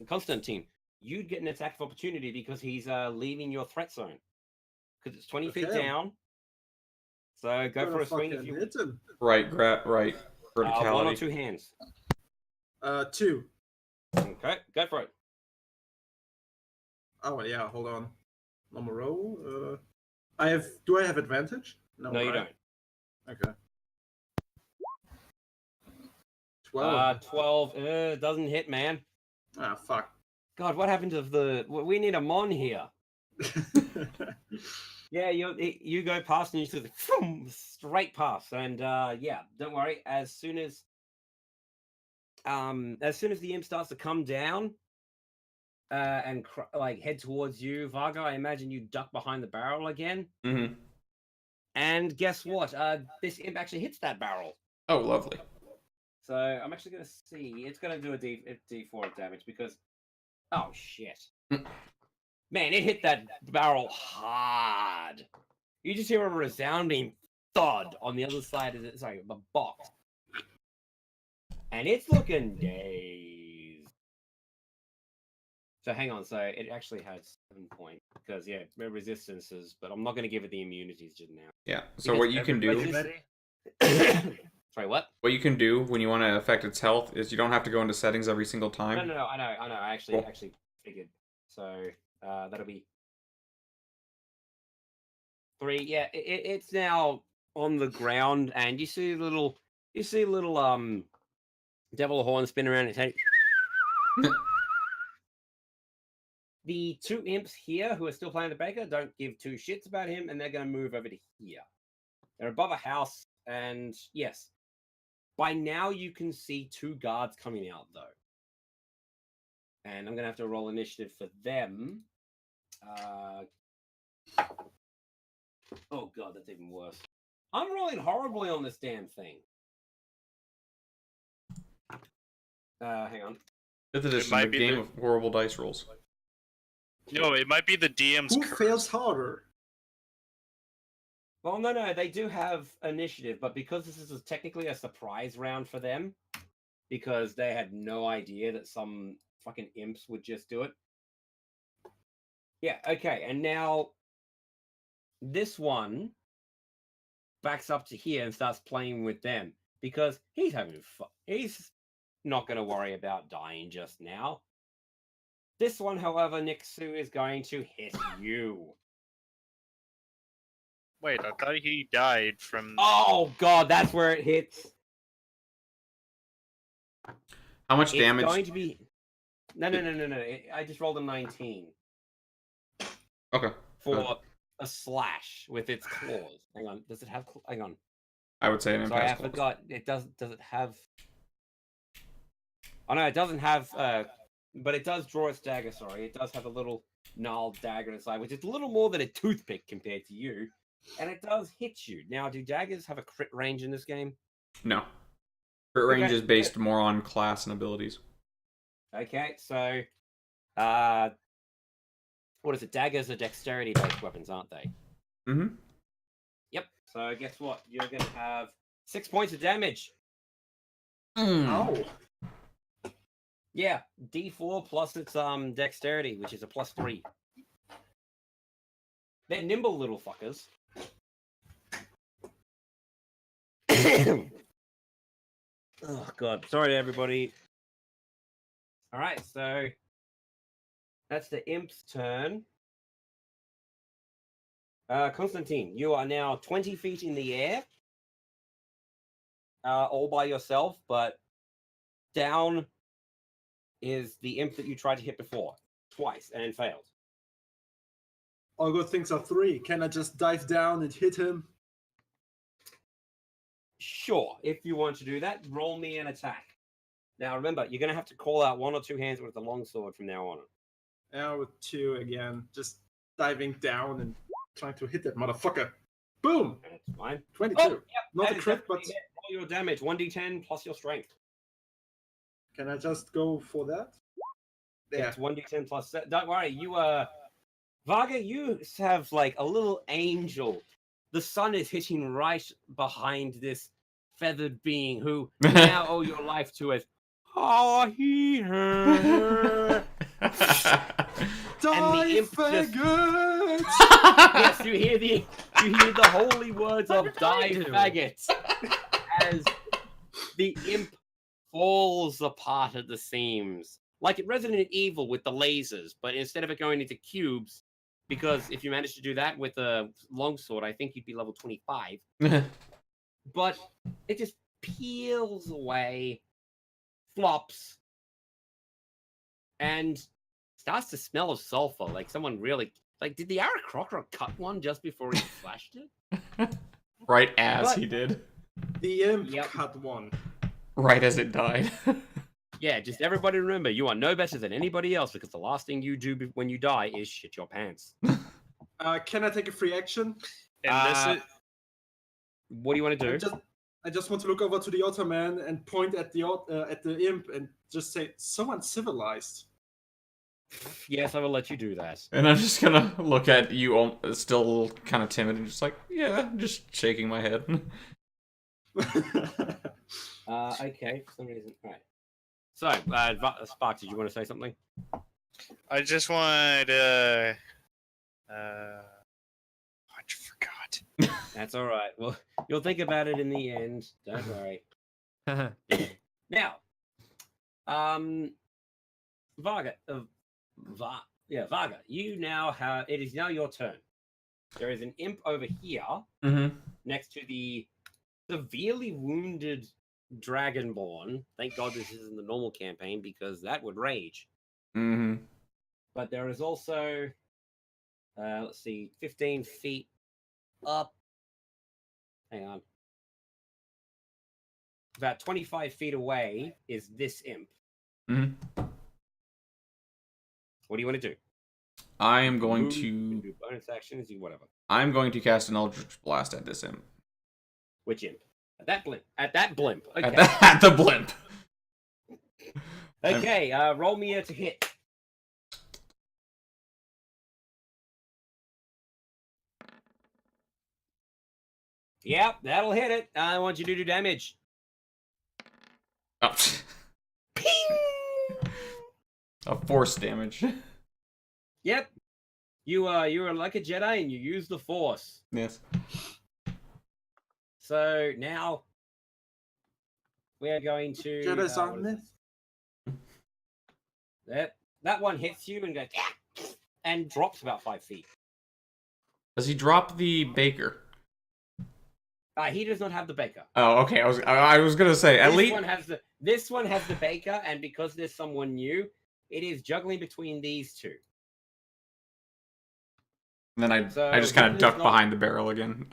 Constantine, you'd get an attack of opportunity because he's leaving your threat zone. Because it's 20 feet down. So go for a swing if you hit him. Right. Verticality. 1 or 2 hands. 2. Okay, go for it. Oh yeah, hold on. Normal roll. Do I have advantage? No, you right? don't. Okay. 12. 12 doesn't hit, man. Ah, fuck. God, what happened to the? We need a mon here. Yeah, you go past and you just straight past, and yeah, don't worry. As soon as the imp starts to come down, and like head towards you, Varga, I imagine you duck behind the barrel again. Mm-hmm. And guess what? This imp actually hits that barrel. Oh, lovely. So I'm actually gonna see. It's gonna do a D4 damage because. Oh shit! Man, it hit that barrel hard. You just hear a resounding thud on the other side of the box. And it's looking dazed. So hang on, so it actually has 7 points. Because, yeah, resistances, but I'm not going to give it the immunities just now. Yeah. So Because what you can do, Everybody? Sorry, what? what you can do when you want to affect its health is you don't have to go into settings every single time. No, I know. I actually figured. So that'll be 3. Yeah, it's now on the ground, and you see little devil horn spin around its head. The 2 imps here who are still playing the baker don't give 2 shits about him, and they're going to move over to here. They're above a house, and yes, by now you can see 2 guards coming out, though. And I'm going to have to roll initiative for them. Oh god, that's even worse. I'm rolling horribly on this damn thing. Hang on. Fifth edition, might the be game the- of horrible dice rolls. No, it might be the DM's Who curse. fails harder? Well, no, they do have initiative, but because this is technically a surprise round for them, because they had no idea that some fucking imps would just do it. Yeah, okay, and now this one backs up to here and starts playing with them because he's having fun. He's not going to worry about dying just now. This one, however, Nixu is going to hit you. Wait, I thought he died from. Oh god, that's where it hits. How much It's damage? going to be. No. I just rolled a 19 Okay. for a slash with its claws. Hang on, does it have? Hang on. I would say an Sorry, I impasse clause. forgot. It does. Does it have? Oh no, it doesn't have. But it does draw its dagger. Sorry, it does have a little gnarled dagger inside, which is a little more than a toothpick compared to you, and it does hit you. Now, do daggers have a crit range in this game? No. Crit range Okay. is based more on class and abilities. Okay, so, what is it? Daggers are dexterity-based weapons, aren't they? Mm-hmm. Yep. So guess what? You're gonna have 6 points of damage. Ow. Yeah, D4 plus its dexterity, which is a +3. They're nimble little fuckers. Oh god, sorry everybody. All right, so that's the imp's turn. Constantine, you are now 20 feet in the air, all by yourself, but down is the imp that you tried to hit before, twice, and failed. All good things are 3. Can I just dive down and hit him? Sure, if you want to do that, roll me an attack. Now remember, you're going to have to call out 1 or 2 hands with the longsword from now on. Yeah, with 2 again. Just diving down and trying to hit that motherfucker. Boom! That's fine. 22. Oh, yep, Not that a is crit, but definitely it. Roll your damage, 1d10 plus your strength. can I just go for that? Yeah. It's 1d10 plus. Don't worry, you Varga, you have like a little angel. The sun is hitting right behind this feathered being who you now owe your life to as her. Die, imp just- faggots! Yes, you hear the holy words of What did "die I do?" faggots" as the imp falls apart at the seams, like at Resident Evil with the lasers, but instead of it going into cubes, because if you manage to do that with a longsword, I think you'd be level 25. But it just peels away, flops and starts to smell of sulfur. Like someone really like. Did the Aarakocra cut one just before he flashed it? Right as But- he did. The imp Yep. cut one. Right as it died. Yeah, just everybody remember, you are no better than anybody else because the last thing you do when you die is shit your pants. Can I take a free action? And this is What do you want to do? I just want to look over to the Ottoman and point at the imp and just say, "Someone civilized." Yes, I will let you do that. And I'm just gonna look at you, all, still kind of timid, and just like, yeah, just shaking my head. Okay, for some reason. All right. So, Spark, did you want to say something? I just wanted to. I forgot. That's all right. Well, you'll think about it in the end. Don't worry. Now, Varga, Varga, you now have. It is now your turn. There is an imp over here Mm-hmm. next to the severely wounded Dragonborn. Thank God this isn't the normal campaign because that would rage. Mm-hmm. But there is also, let's see, 15 feet up. Hang on. About 25 feet away is this imp. Mm-hmm. What do you want to do? I am going Move, to. do bonus actions, do whatever. I'm going to cast an Eldritch Blast at this imp. Which imp? At that blimp. At that blimp. Okay. At the blimp. Okay. Roll me to hit. Yep, that'll hit it. I want you to do damage. Oh. A force damage. Yep. You are like a Jedi and you use the Force. Yes. So now we are going to Jedi's aren't myth. that one hits you and goes and drops about 5 feet. Does he drop the baker? He does not have the baker. Oh, okay. I was gonna say at least. This one has the baker, and because there's someone new, it is juggling between these two. And then I So, just kind of this duck is not- behind the barrel again.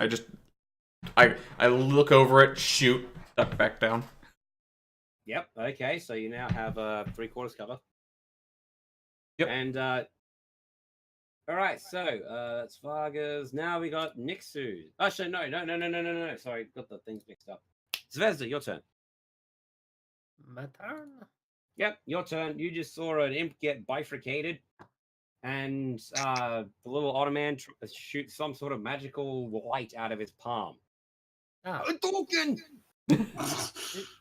I look over it, shoot, duck back down. Yep. Okay. So you now have 3/4 cover. Yep. And all right. So that's Vargas. Now we got Nixu. Actually, no. Sorry, got the things mixed up. Zvezda, your turn. My turn. Yep, your turn. You just saw an imp get bifurcated, and the little Ottoman shoots some sort of magical light out of his palm. Ah, Hadouken!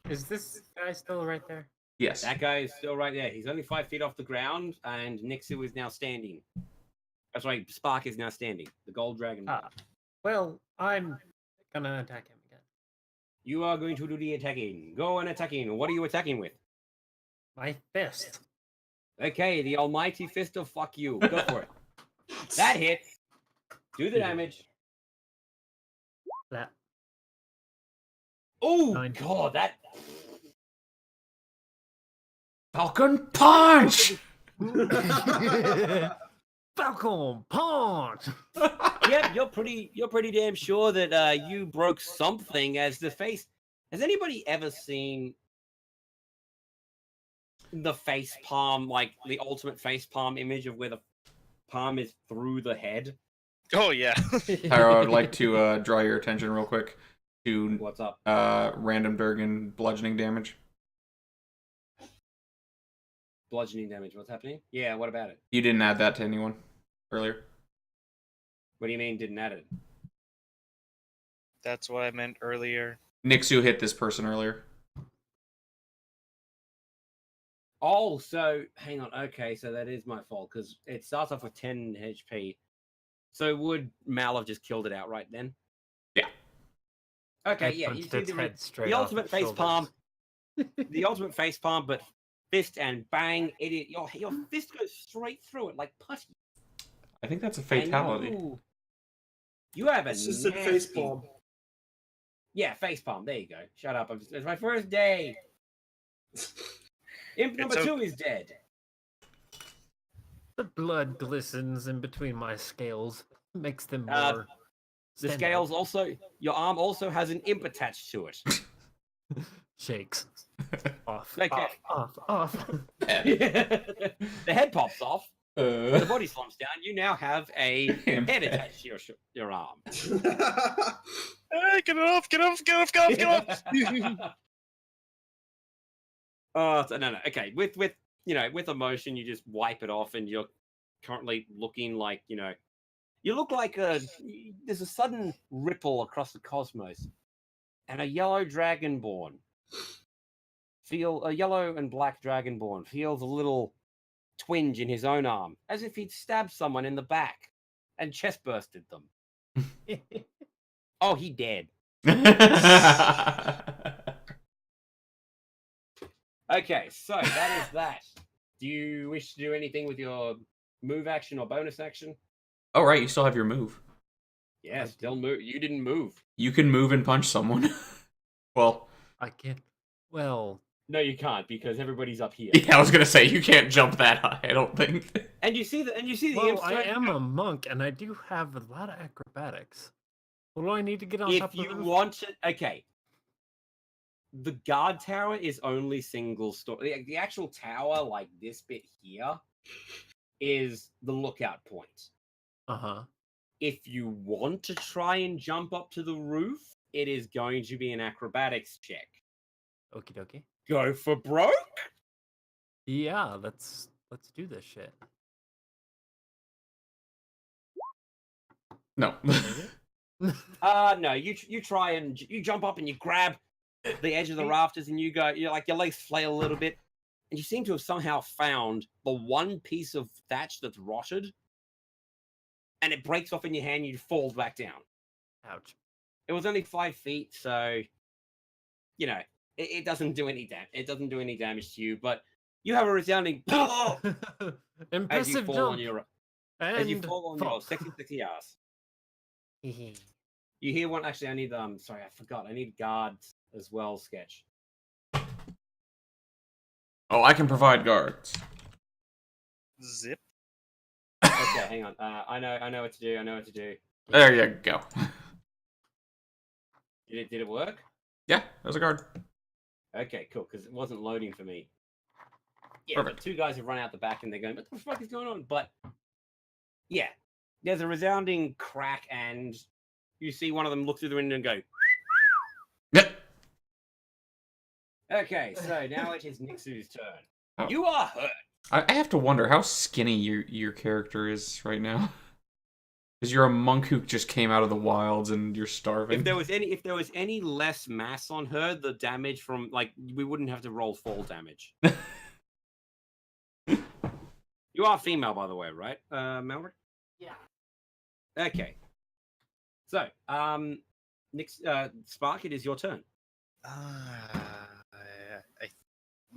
is this guy still right there? Yes. That guy is still right there. He's only 5 feet off the ground, and Nixu is now standing. That's right, Spark is now standing. The gold dragon. Ah, well, I'm gonna attack him again. You are going to do the attacking. Go and attacking. What are you attacking with? My fist. Okay, the almighty fist of fuck you. Go for it. That hits. Do the damage. That. Oh, 9. God, that... Falcon punch. Falcon punch. Yep, you're pretty damn sure that you broke something as the face. Has anybody ever seen the face palm, like the ultimate face palm image of where the palm is through the head? Oh yeah. Tyro, I would like to draw your attention real quick to What's up? random Durgan bludgeoning damage. Bludgeoning damage. What's happening? Yeah, what about it? You didn't add that to anyone earlier. What do you mean didn't add it? That's what I meant earlier. Nixu hit this person earlier. Oh, so hang on. Okay, so that is my fault because it starts off with 10 HP. So would Mal have just killed it outright then? Yeah. Okay, I yeah. You punched see its head straight the off ultimate its face shoulders. palm. The ultimate face palm, but fist and bang! Your fist goes straight through it like putty. I think that's a And fatality. You have a It's just a nasty... face palm. Yeah, face palm. There you go. Shut up. It's my first day. Imp number It's 2 is dead. The blood glistens in between my scales, makes them Uh, more. The stand scales out. also, your arm also has an imp attached to it. Shakes. Off. Okay. Off. The head pops off. The Uh, body slumps down. You now have a Imp head head. attached to your arm. Hey, get it off! Get off! Get off! Get off! Get off! No. Okay, with with emotion, you just wipe it off, and you're currently looking like you look like there's a sudden ripple across the cosmos, and a yellow dragonborn a yellow and black dragonborn feels a little twinge in his own arm, as if he'd stabbed someone in the back and chest bursted them. Oh, he dead. Okay, so that is that. Do you wish to do anything with your move action or bonus action? Oh, right, you still have your move. Yeah, still move. You didn't move. You can move and punch someone. Well, I can't. Well, No, you can't because everybody's up here. yeah, I was gonna say you can't jump that high. I don't think. And you see the well, imps I right am now. a monk, and I do have a lot of acrobatics. What do I need to get on If top of you the roof? want to, okay. The guard tower is only single story. The actual tower, like this bit here, is the lookout point. Uh-huh. If you want to try and jump up to the roof, it is going to be an acrobatics check. Okie dokie. Go for broke? Yeah, let's do this shit. No. No. You try and you jump up and you grab the edge of the rafters and you're like your legs flail a little bit, and you seem to have somehow found the one piece of thatch that's rotted, and it breaks off in your hand. And you fall back down. Ouch. It was only 5 feet, so it doesn't do any damage. It doesn't do any damage to you, but you have a resounding as you Impressive fall jump. on your And your sexy ass. You hear one. Actually, I need sorry, I forgot. I need guards as well. Sketch. Oh, I can provide guards. Zip. Okay, hang on. I know what to do. I know what to do. There you go. Did it work? Yeah, there's a guard. Okay, cool. Because it wasn't loading for me. Yeah, Perfect. but 2 guys have run out the back and they're going, "What the fuck is going on?" But yeah, there's a resounding crack, and you see one of them look through the window and go. Yep. Okay, so now it is Nixu's turn. Oh. You are hurt. I have to wonder how skinny your character is right now. Because you're a monk who just came out of the wilds and you're starving. If there was any less mass on her, the damage from we wouldn't have to roll fall damage. You are female, by the way, right, Mallory? Yeah. Okay. So, Spark, it is your turn.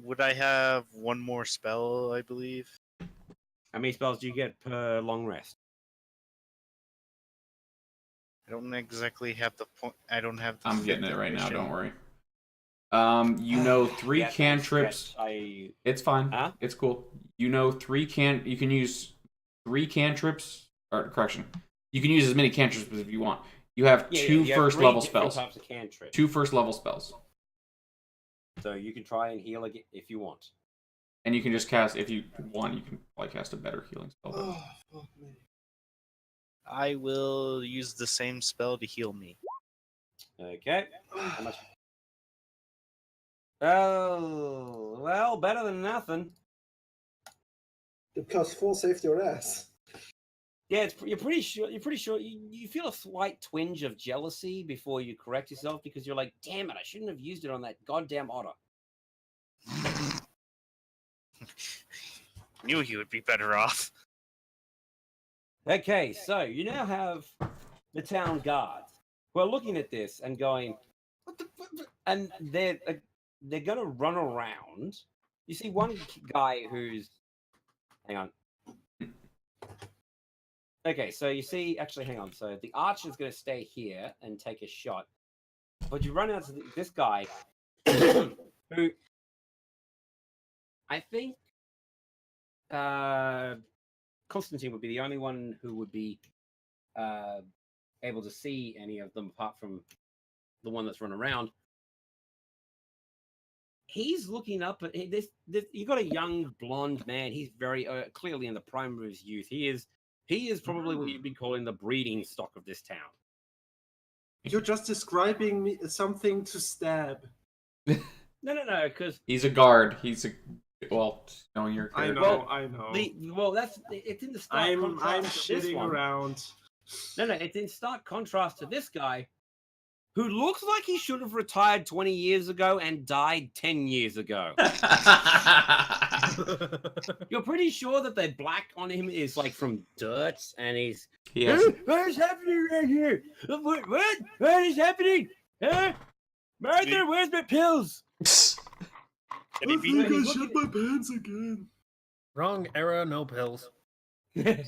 Would I have one more spell? I believe. How many spells do you get per long rest? I don't exactly have the point. I don't have. The I'm getting it fifth right now. edition. Don't worry. You know 3 Yeah, cantrips. It's fine. Huh? It's cool. You know you can use 3 cantrips. Or correction. You can use as many cantrips as you want. You have two you have first 3 level different spells. Types of cantrip. 2 first level spells. So you can try and heal again if you want. And you can just cast, if you want, you can probably cast a better healing spell. Oh, fuck me. I will use the same spell to heal me. Okay. How much? Oh, well, better than nothing. It costs 4 safety your ass. Yeah, you're pretty sure. You feel a slight twinge of jealousy before you correct yourself because you're like, "Damn it! I shouldn't have used it on that goddamn otter." Knew he would be better off. Okay, so you now have the town guards who are looking at this and going, "What the?" And they're gonna run around. You see one guy who's, hang on. Okay, so you see, actually, hang on. So the archer's going to stay here and take a shot. But you run out to this guy who I think Constantine would be the only one who would be able to see any of them apart from the one that's run around. He's looking up at this. You got a young blonde man. He's very clearly in the prime of his youth. He is probably what you'd be calling the breeding stock of this town. You're just describing me something to stab. No, because He's a guard. He's a well, knowing your I character. know, I know. it's in the stark I'm contrast to this shitting one. around. No, it's in stark contrast to this guy, who looks like he should have retired 20 years ago and died 10 years ago. You're pretty sure that the black on him is like from dirt, and he's He has. what is happening right here? What is happening? Huh? Martha, where's my pills? Can he I be, think I he's shit my pants again. Wrong era, no pills. can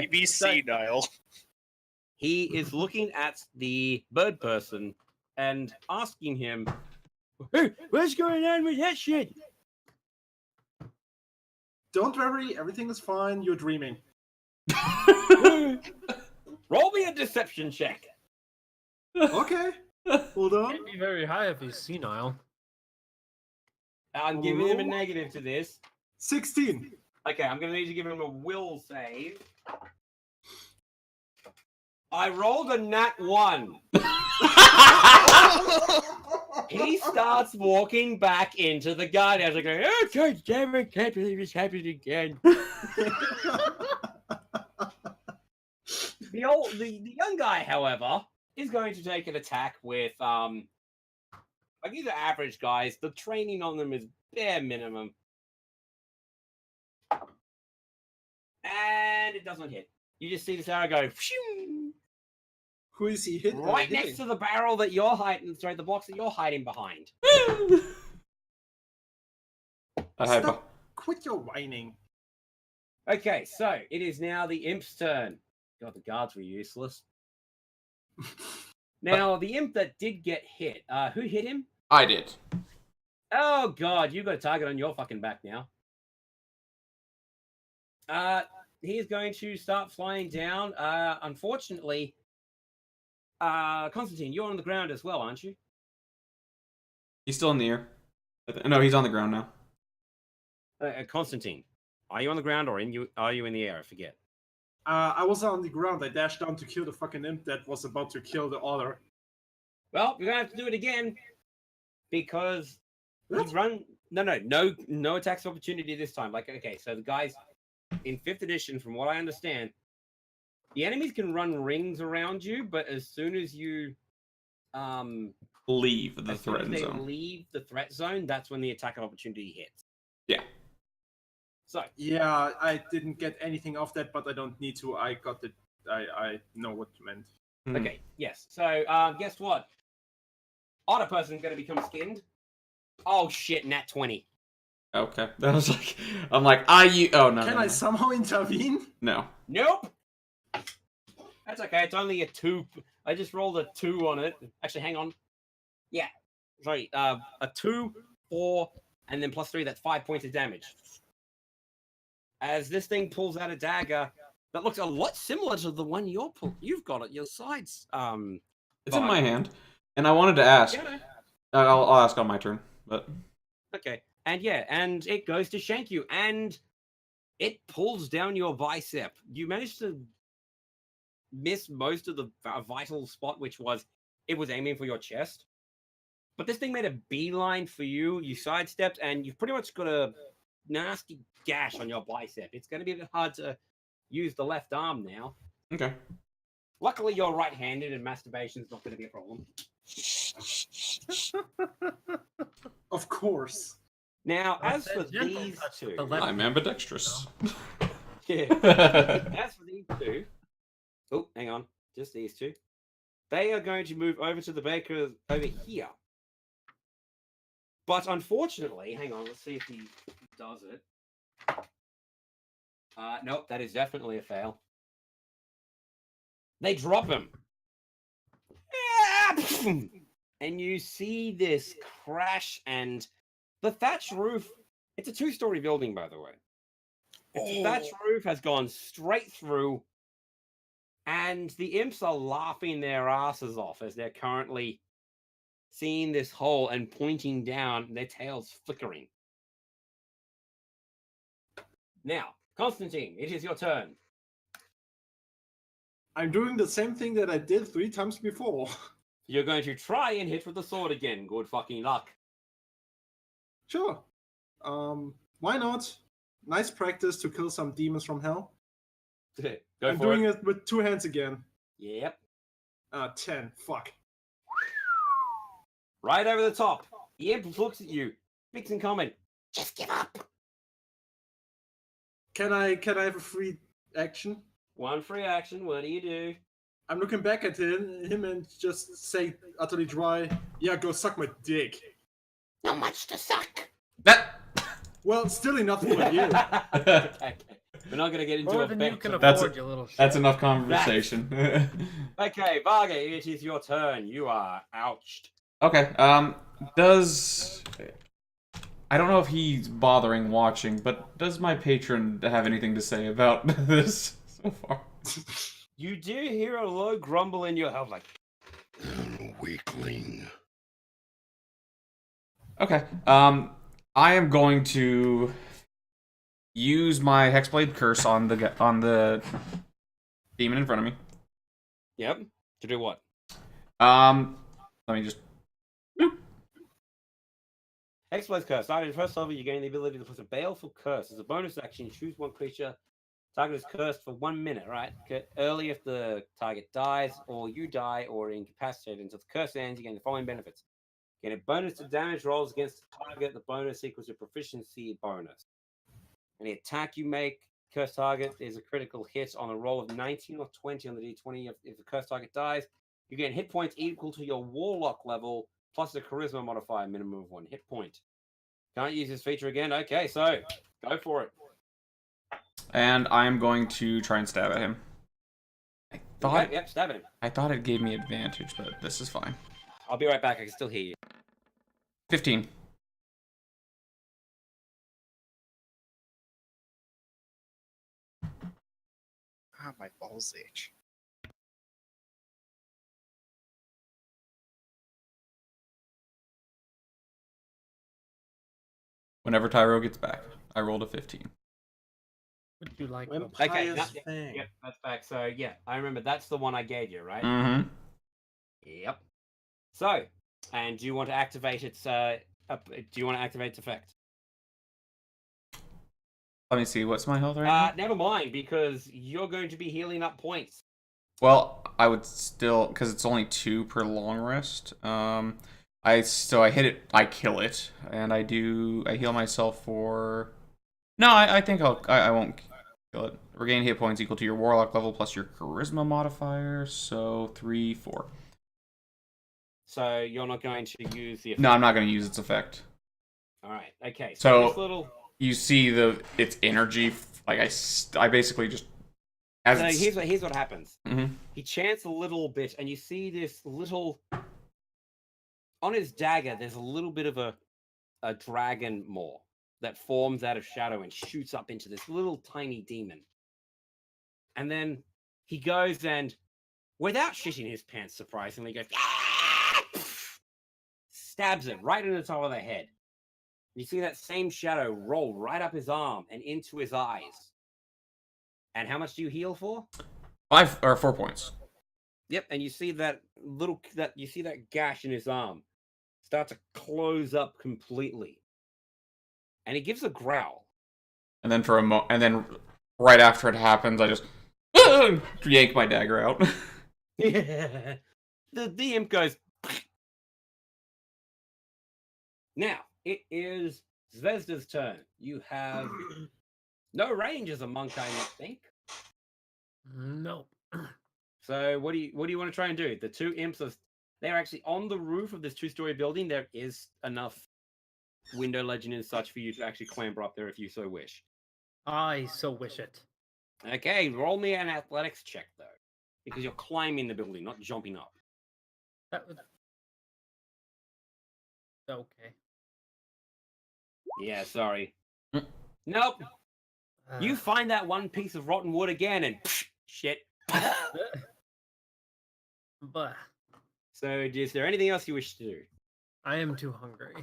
he be senile? He is looking at the bird person and asking him, "Hey, what's going on with that shit?" Don't worry, everything is fine. You're dreaming. Roll me a deception check. Okay, hold on. Can't be very high if he's senile. I'm giving him a negative to this. 16. Okay, I'm going to need to give him a will save. I rolled a nat 1. He starts walking back into the garden. I was like, oh, God damn it, can't believe it's happening again. The young guy, however, is going to take an attack with like these are average guys. The training on them is bare minimum. And it doesn't hit. You just see this arrow go phew, Who is he hitting? right next to the barrel that you're hiding, sorry, the box that you're hiding behind. Stop. Quit your whining. Okay, so it is now the imp's turn. God, the guards were useless. Now, the imp that did get hit, who hit him? I did. Oh, God, you've got a target on your fucking back now. He is going to start flying down. Unfortunately, Constantine, you're on the ground as well, aren't you? He's still in the air. No, he's on the ground now. Constantine, are you on the ground or are you in the air? I forget. I was on the ground. I dashed down to kill the fucking imp that was about to kill the other. Well, we're gonna have to do it again because What? you run. No attacks of opportunity this time. Like, okay, so the guys in 5th edition, from what I understand, the enemies can run rings around you, but as soon as you Leave the as soon as threat they zone. leave the threat zone, that's when the attack of opportunity hits. Yeah. So Yeah, I didn't get anything off that, but I don't need to. I got it. I know what you meant. okay, yes. So guess what? Otter person's gonna become skinned. Oh shit, nat 20. Okay. That was like, I'm like, oh no. Can no, I no. somehow intervene? No. Nope. That's okay. It's only a 2. I just rolled a 2 on it. Actually, hang on. Yeah. Sorry. A 2, 4, and then plus 3. That's 5 points of damage. As this thing pulls out a dagger that looks a lot similar to the one you've got at your sides. It's in Fine. my hand. And I wanted to ask. Yeah, no. I'll ask on my turn. But Okay. And yeah, and it goes to shank you, and it pulls down your bicep. You managed to miss most of the vital spot, which was it was aiming for your chest. But this thing made a beeline for you. You sidestepped, and you've pretty much got a nasty gash on your bicep. It's going to be a bit hard to use the left arm now. okay. Luckily, you're right-handed, and masturbation's not going to be a problem. Of course. Now, Not as that for gentle these touch with two, the left I'm ambidextrous. yeah. As for these two, oh, hang on, just these two. They are going to move over to the baker over here. But unfortunately, hang on, let's see if he does it. Nope, that is definitely a fail. They drop him. And you see this crash, and the thatch roof It's a 2-story building, by the way. Its thatch Oh. roof has gone straight through, and the imps are laughing their asses off as they're currently seeing this hole and pointing down, their tails flickering. Now, Constantine, it is your turn. I'm doing the same thing that I did 3 times before. You're going to try and hit with the sword again. Good fucking luck. Sure. Why not? Nice practice to kill some demons from hell. Go I'm for doing it. it with 2 hands again. Yep. 10. Fuck. Right over the top. The imp looks at you. Speaks in comment. Just give up. Can I have a free action? One free action. What do you do? I'm looking back at him and just say utterly dry, yeah, go suck my dick. Not much to suck. That. Well, still enough for you. Okay. We're not going to get into More a than you bet can of- That's afford, you little shit. That's enough conversation. Okay, Varga, it is your turn. You are ouched. Okay. Does I don't know if he's bothering watching, but does my patron have anything to say about this so far? You do hear a low grumble in your head, like, Weakling. Okay. I am going to use my Hexblade Curse on the demon in front of me. yep. To do what? Let me just. Hexblade's Curse. Starting at first level, you gain the ability to put a baleful curse. As a bonus action, choose one creature. Target is cursed for 1 minute, right? Early if the target dies, or you die, or are incapacitated. Until the curse ends, you gain the following benefits. Gain a bonus to damage rolls against the target. The bonus equals your proficiency bonus. Any attack you make, cursed target is a critical hit on a roll of 19 or 20 on the d20. If the cursed target dies, you gain hit points equal to your warlock level, plus a charisma modifier, minimum of 1 hit point. Can't use this feature again. Okay, so go for it. And I'm going to try and stab at him. I thought Okay, yep, stab at him. I thought it gave me advantage, but this is fine. I'll be right back. I can still hear you. 15. Ah, my balls itch. Whenever Tyro gets back, I rolled a 15. Would you like When to? Okay, Pious yep, thing. yep, that's back. So yeah, I remember that's the one I gave you, right? Mm-hmm. Yep. So, and do you want to activate its? Do you want to activate its effect? Let me see. What's my health right now? Never mind, because you're going to be healing up points. Well, I would still, because it's only 2 per long rest. I hit it, I kill it, and I heal myself for. No, I think I won't kill it. Regain hit points equal to your warlock level plus your charisma modifier. So 3, 4. So you're not going to use the effect. No, I'm not going to use its effect. All right. Okay. So- this little. You see its energy. Like I basically just. As So it's, here's what happens. Mhm. He chants a little bit, and you see this little. On his dagger, there's a little bit of a dragon maw that forms out of shadow and shoots up into this little tiny demon. And then he goes and, without shitting his pants, surprisingly, goes, stabs it right in the top of the head. You see that same shadow roll right up his arm and into his eyes. And how much do you heal for? 4 points. Yep, and you see that gash in his arm start to close up completely. And he gives a growl. And then and then right after it happens, I just yank my dagger out. the imp goes. Now it is Zvezda's turn. You have no range as a monk, I think. No. So what do you want to try and do? The two imps they're actually on the roof of this 2-story building. There is enough window legend and such for you to actually clamber up there if you so wish. I so wish it. Okay, roll me an athletics check though, because you're climbing the building, not jumping up. That would. Okay. Yeah, sorry. Nope. You Uh, find that one piece of rotten wood again, and shit. but So, is there anything else you wish to do? I am too hungry.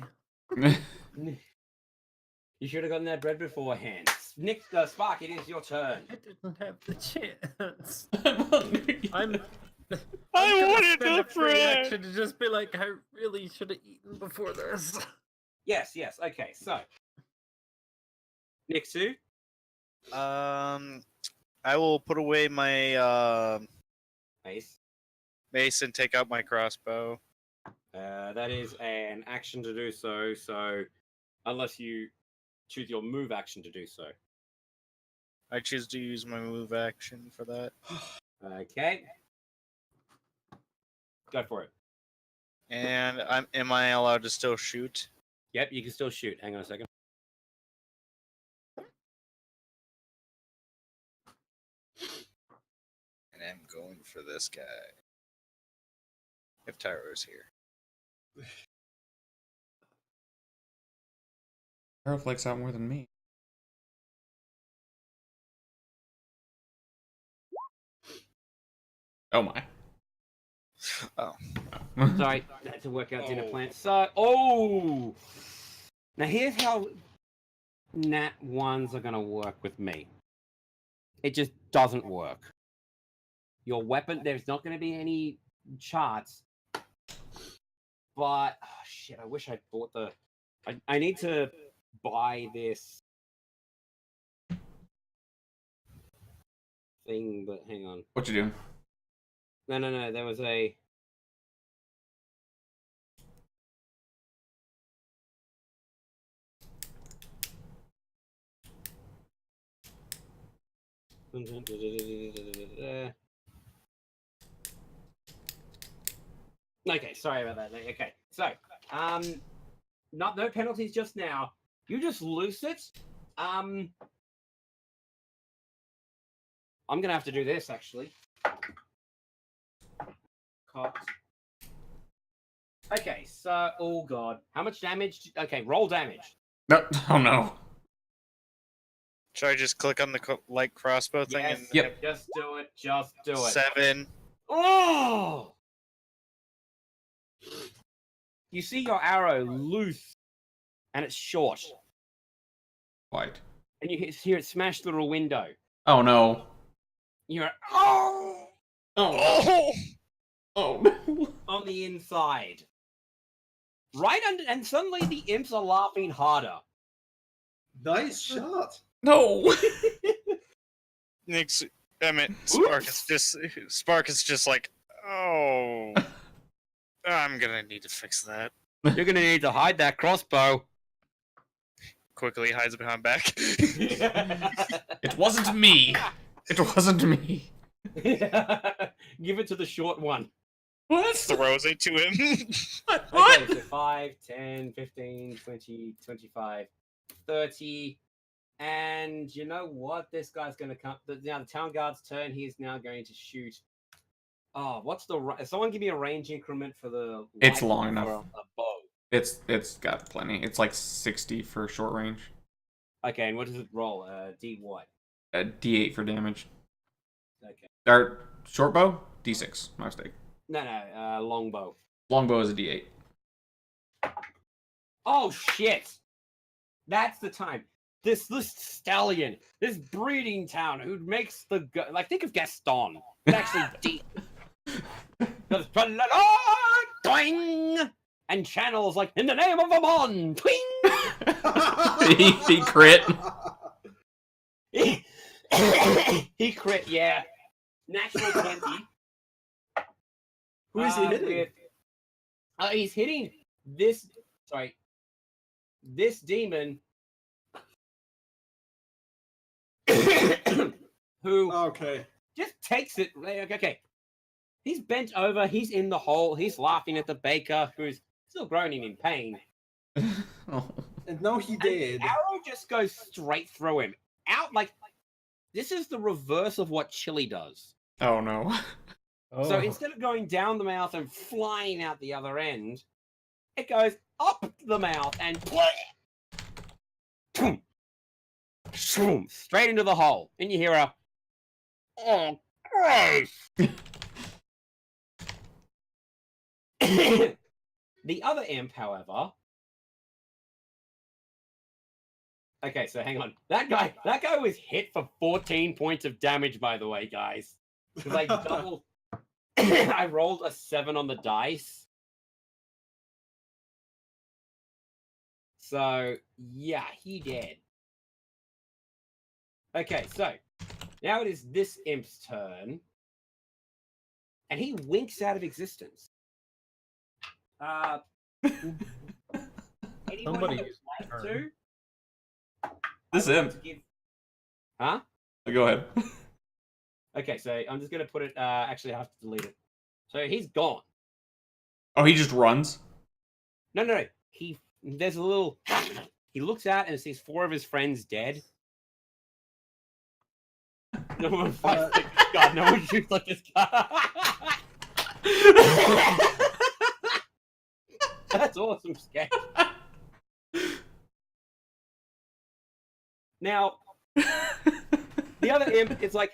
You should have gotten that bread beforehand. Nick, Spark, it is your turn. I didn't have the chance. I'm hungry. I'm I gonna wanted spend the a free bread. action to just be like, I really should have eaten before this. Yes, okay, so. Nick 2. I will put away my Ace. mace and take out my crossbow. That is an action to do so, so unless you choose your move action to do so. I choose to use my move action for that. Okay. Go for it. And am I allowed to still shoot? Yep, you can still shoot. Hang on a second. And I'm going for this guy. If Tyro's here. Tyro flakes out more than me. Oh my. Oh. Sorry, I had to work out dinner plan. So, now here's how nat ones are gonna work with me. It just doesn't work. Your weapon, there's not gonna be any charts. But shit, I wish I bought the. I need to buy this thing, but hang on. What you doing? No. There was a. Okay, sorry about that. Okay, so no penalties just now. You just loose it. I'm gonna have to do this actually. Cocked. Okay, so oh god, how much damage? Okay, roll damage. No. Oh no. Should I just click on the light crossbow thing? Yes, And Yep. just do it. Just do it. 7. Oh! You see your arrow loose, and it's short, White. and you hear it smash through a window. Oh no. You're oh Oh. Oh no. on the inside, right under, and suddenly the imps are laughing harder. Nice shot. No. Nick's, Spark Oops. Spark is just like, oh, I'm gonna need to fix that. You're gonna need to hide that crossbow. Quickly hides behind back. It wasn't me. It wasn't me. Give it to the short one. What? Throws it to him. What? Okay, so 5, 10, 15, 20, 25, 30. And you know what? This guy's going to come. Now the town guard's turn. He is now going to shoot. Oh, what's the. Someone give me a range increment for the. It's light long for enough. A bow. It's got plenty. It's like 60 for short range. Okay, and what does it roll? D what? D8 for damage. Okay. Or short bow? D6. My mistake. No, longbow. Longbow is a D8. Oh, shit! That's the time. This stallion, this breeding town who makes the like think of Gaston. It's actually deep. Doing and channels like in the name of Amon, twing. he crit. He crit, yeah. Natural 20. Who is he hitting? He's hitting this. Sorry, this demon. Who Okay. just takes it. Okay, he's bent over. He's in the hole. He's laughing at the baker, who's still groaning in pain. Oh. And now he And did. the arrow just goes straight through him. Out like this is the reverse of what chili does. Oh no. Oh. So instead of going down the mouth and flying out the other end, it goes up the mouth and shroom, straight into the hole. And you hear a, oh, gross. The other imp, however. Okay, so hang on. That guy was hit for 14 points of damage, by the way, guys. Because I doubled. I rolled a 7 on the dice. So, yeah, he did. Okay, so now it is this imp's turn. And he winks out of existence. Anybody Somebody who'd like to? turn. This I would like imp. to give... Huh? Go ahead. Okay, so I'm just going to put it... actually, I have to delete it. So he's gone. Oh, he just runs? No. There's a little... He looks out and sees 4 of his friends dead. No one fights like this guy. No one shoots like this guy. That's awesome, sketch. Now, the other imp is like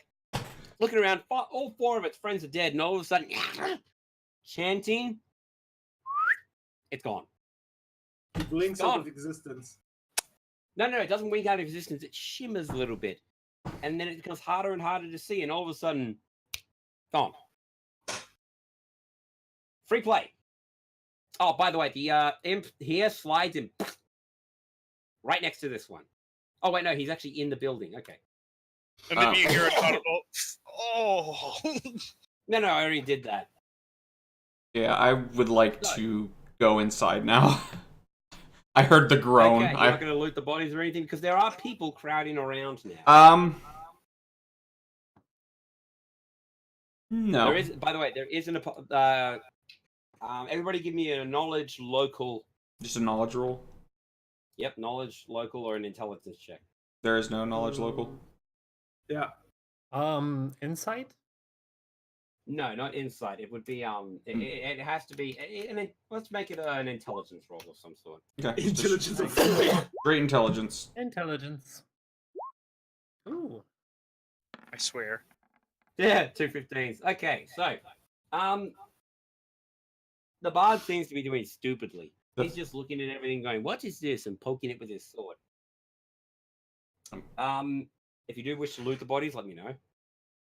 looking around. All 4 of its friends are dead, and all of a sudden, chanting. It's gone. He blinks out of existence. No, it doesn't wink out of existence. It shimmers a little bit, and then it becomes harder and harder to see, and all of a sudden, gone. Free play. Oh, by the way, the imp here slides in right next to this one. Oh wait, no, he's actually in the building. Okay. And then you hear a audible, oh. No, I already did that. Yeah, I would like to go inside now. I heard the groan. Okay, you're not going to loot the bodies or anything because there are people crowding around now. No. There is, by the way, there is everybody give me a knowledge local. Just a knowledge roll? Yep, knowledge local or an intelligence check. There is no knowledge local? Yeah. Insight? No, not insight. It would be it has to be. Let's make it an intelligence roll of some sort. Okay. Intelligence of Great intelligence. Intelligence. Ooh. I swear. Yeah, 2 15s. Okay, so the bard seems to be doing stupidly. He's just looking at everything, going, "What is this?" and poking it with his sword. If you do wish to loot the bodies, let me know.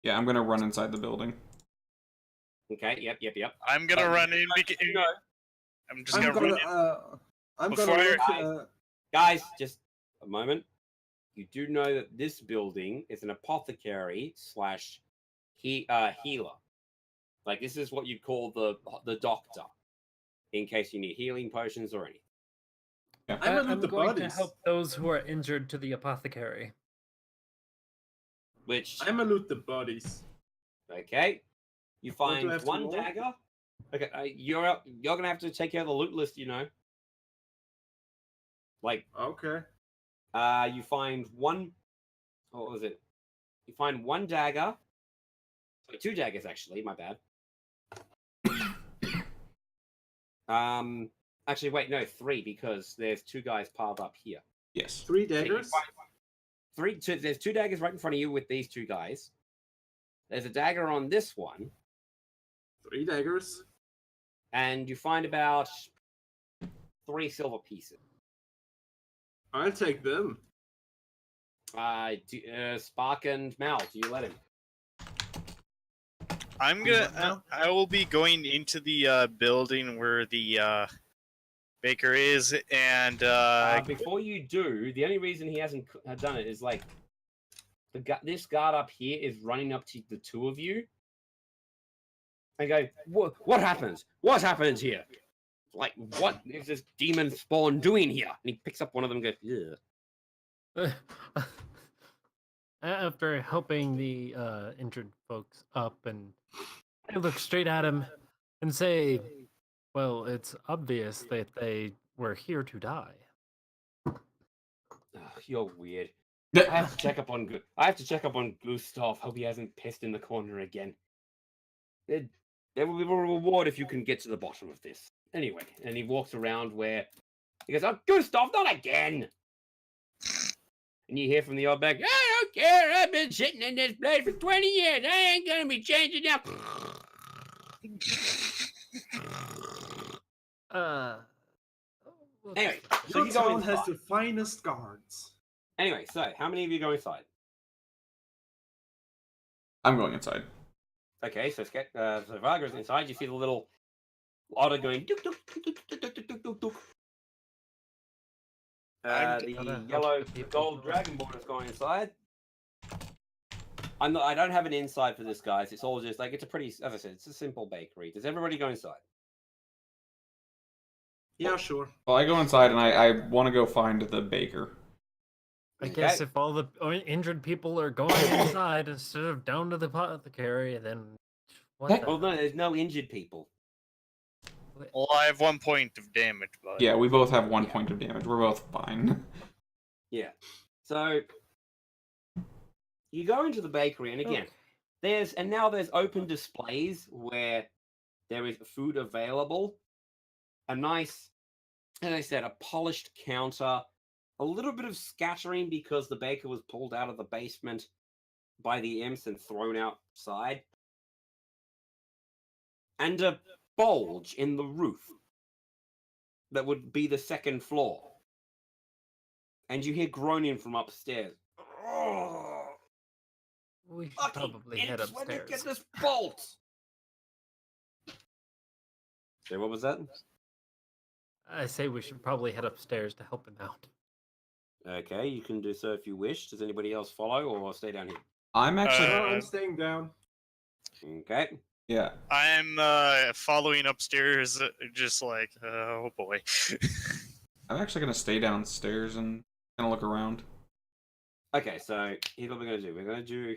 Yeah, I'm gonna run inside the building. Okay. Yep. I'm gonna run in because No. I'm just gonna run in. I'm Before gonna I- look, Guys, just a moment. You do know that this building is an apothecary / healer. Like, this is what you'd call the doctor, in case you need healing potions or anything. Yeah. I'm gonna I'm loot the going bodies. to help those who are injured to the apothecary. Which, I'm gonna loot the bodies. okay, you What do find I have to one roll? dagger. Okay, you're gonna have to take care of the loot list, you know. Like, Okay. you find one. What was it? You find one dagger. Sorry, 2 daggers actually. My bad. Actually, wait, no, 3 because there's 2 guys piled up here. Yes. 3 So you daggers. find there's 2 daggers right in front of you with these 2 guys. There's a dagger on this one, 3 daggers. and you find about 3 silver pieces. I'll take them. Spark and Mal, do you let him? I'm gonna. I will be going into the building where the baker is, and Before you do, the only reason he hasn't done it is like this guard up here is running up to the 2 of you and go, "What happens? What happens here? Like, what is this demon spawn doing here?" And he picks up one of them and goes, "Ugh." After helping the injured folks up, and I look straight at him and say, "Well, it's obvious that they were here to die." "Ugh, you're weird. I have to check up on Gustav. Hope he hasn't pissed in the corner again. There will be a reward if you can get to the bottom of this. Anyway," and he walks around where he goes, "Oh, Gustav, not again!" And you hear from the old back, I don't care. I've been sitting in this place for 20 years. I ain't going to be changing now. We'll Anyway, just- so Your you go town has inside. the finest guards. Anyway, so how many of you go inside? I'm going inside. Okay, so so Varga's inside. You see the little otter going duk, duk, duk, duk, duk, duk, duk, duk, duk. I'm The gonna help yellow the people gold who- dragonborn is going inside. I don't have an inside for this, guys. It's all just like it's a pretty, as I said, it's a simple bakery. Does everybody go inside? Yeah, sure. Well, I go inside and I want to go find the baker. I guess Okay. if all the injured people are going inside instead of down to the apothecary, then what Heck- the Well, no, hell? there's no injured people. Well, I have 1 point of damage, but Yeah, we both have one Yeah. point of damage. We're both fine. Yeah. So you go into the bakery, and again, now there's open displays where there is food available. A nice, as I said, a polished counter. A little bit of scattering because the baker was pulled out of the basement by the imps and thrown outside. And a bulge in the roof that would be the second floor. And you hear groaning from upstairs. Oh, We should fucking probably head imps, where'd you upstairs. get this bolt? So what was that? I say we should probably head upstairs to help him out. Okay, you can do so if you wish. Does anybody else follow or stay down here? I'm actually, No, I'm staying down. Okay. yeah. I'm following upstairs, just like, oh boy. I'm actually gonna stay downstairs and kind of look around. Okay, so here's what we're gonna do. We're gonna do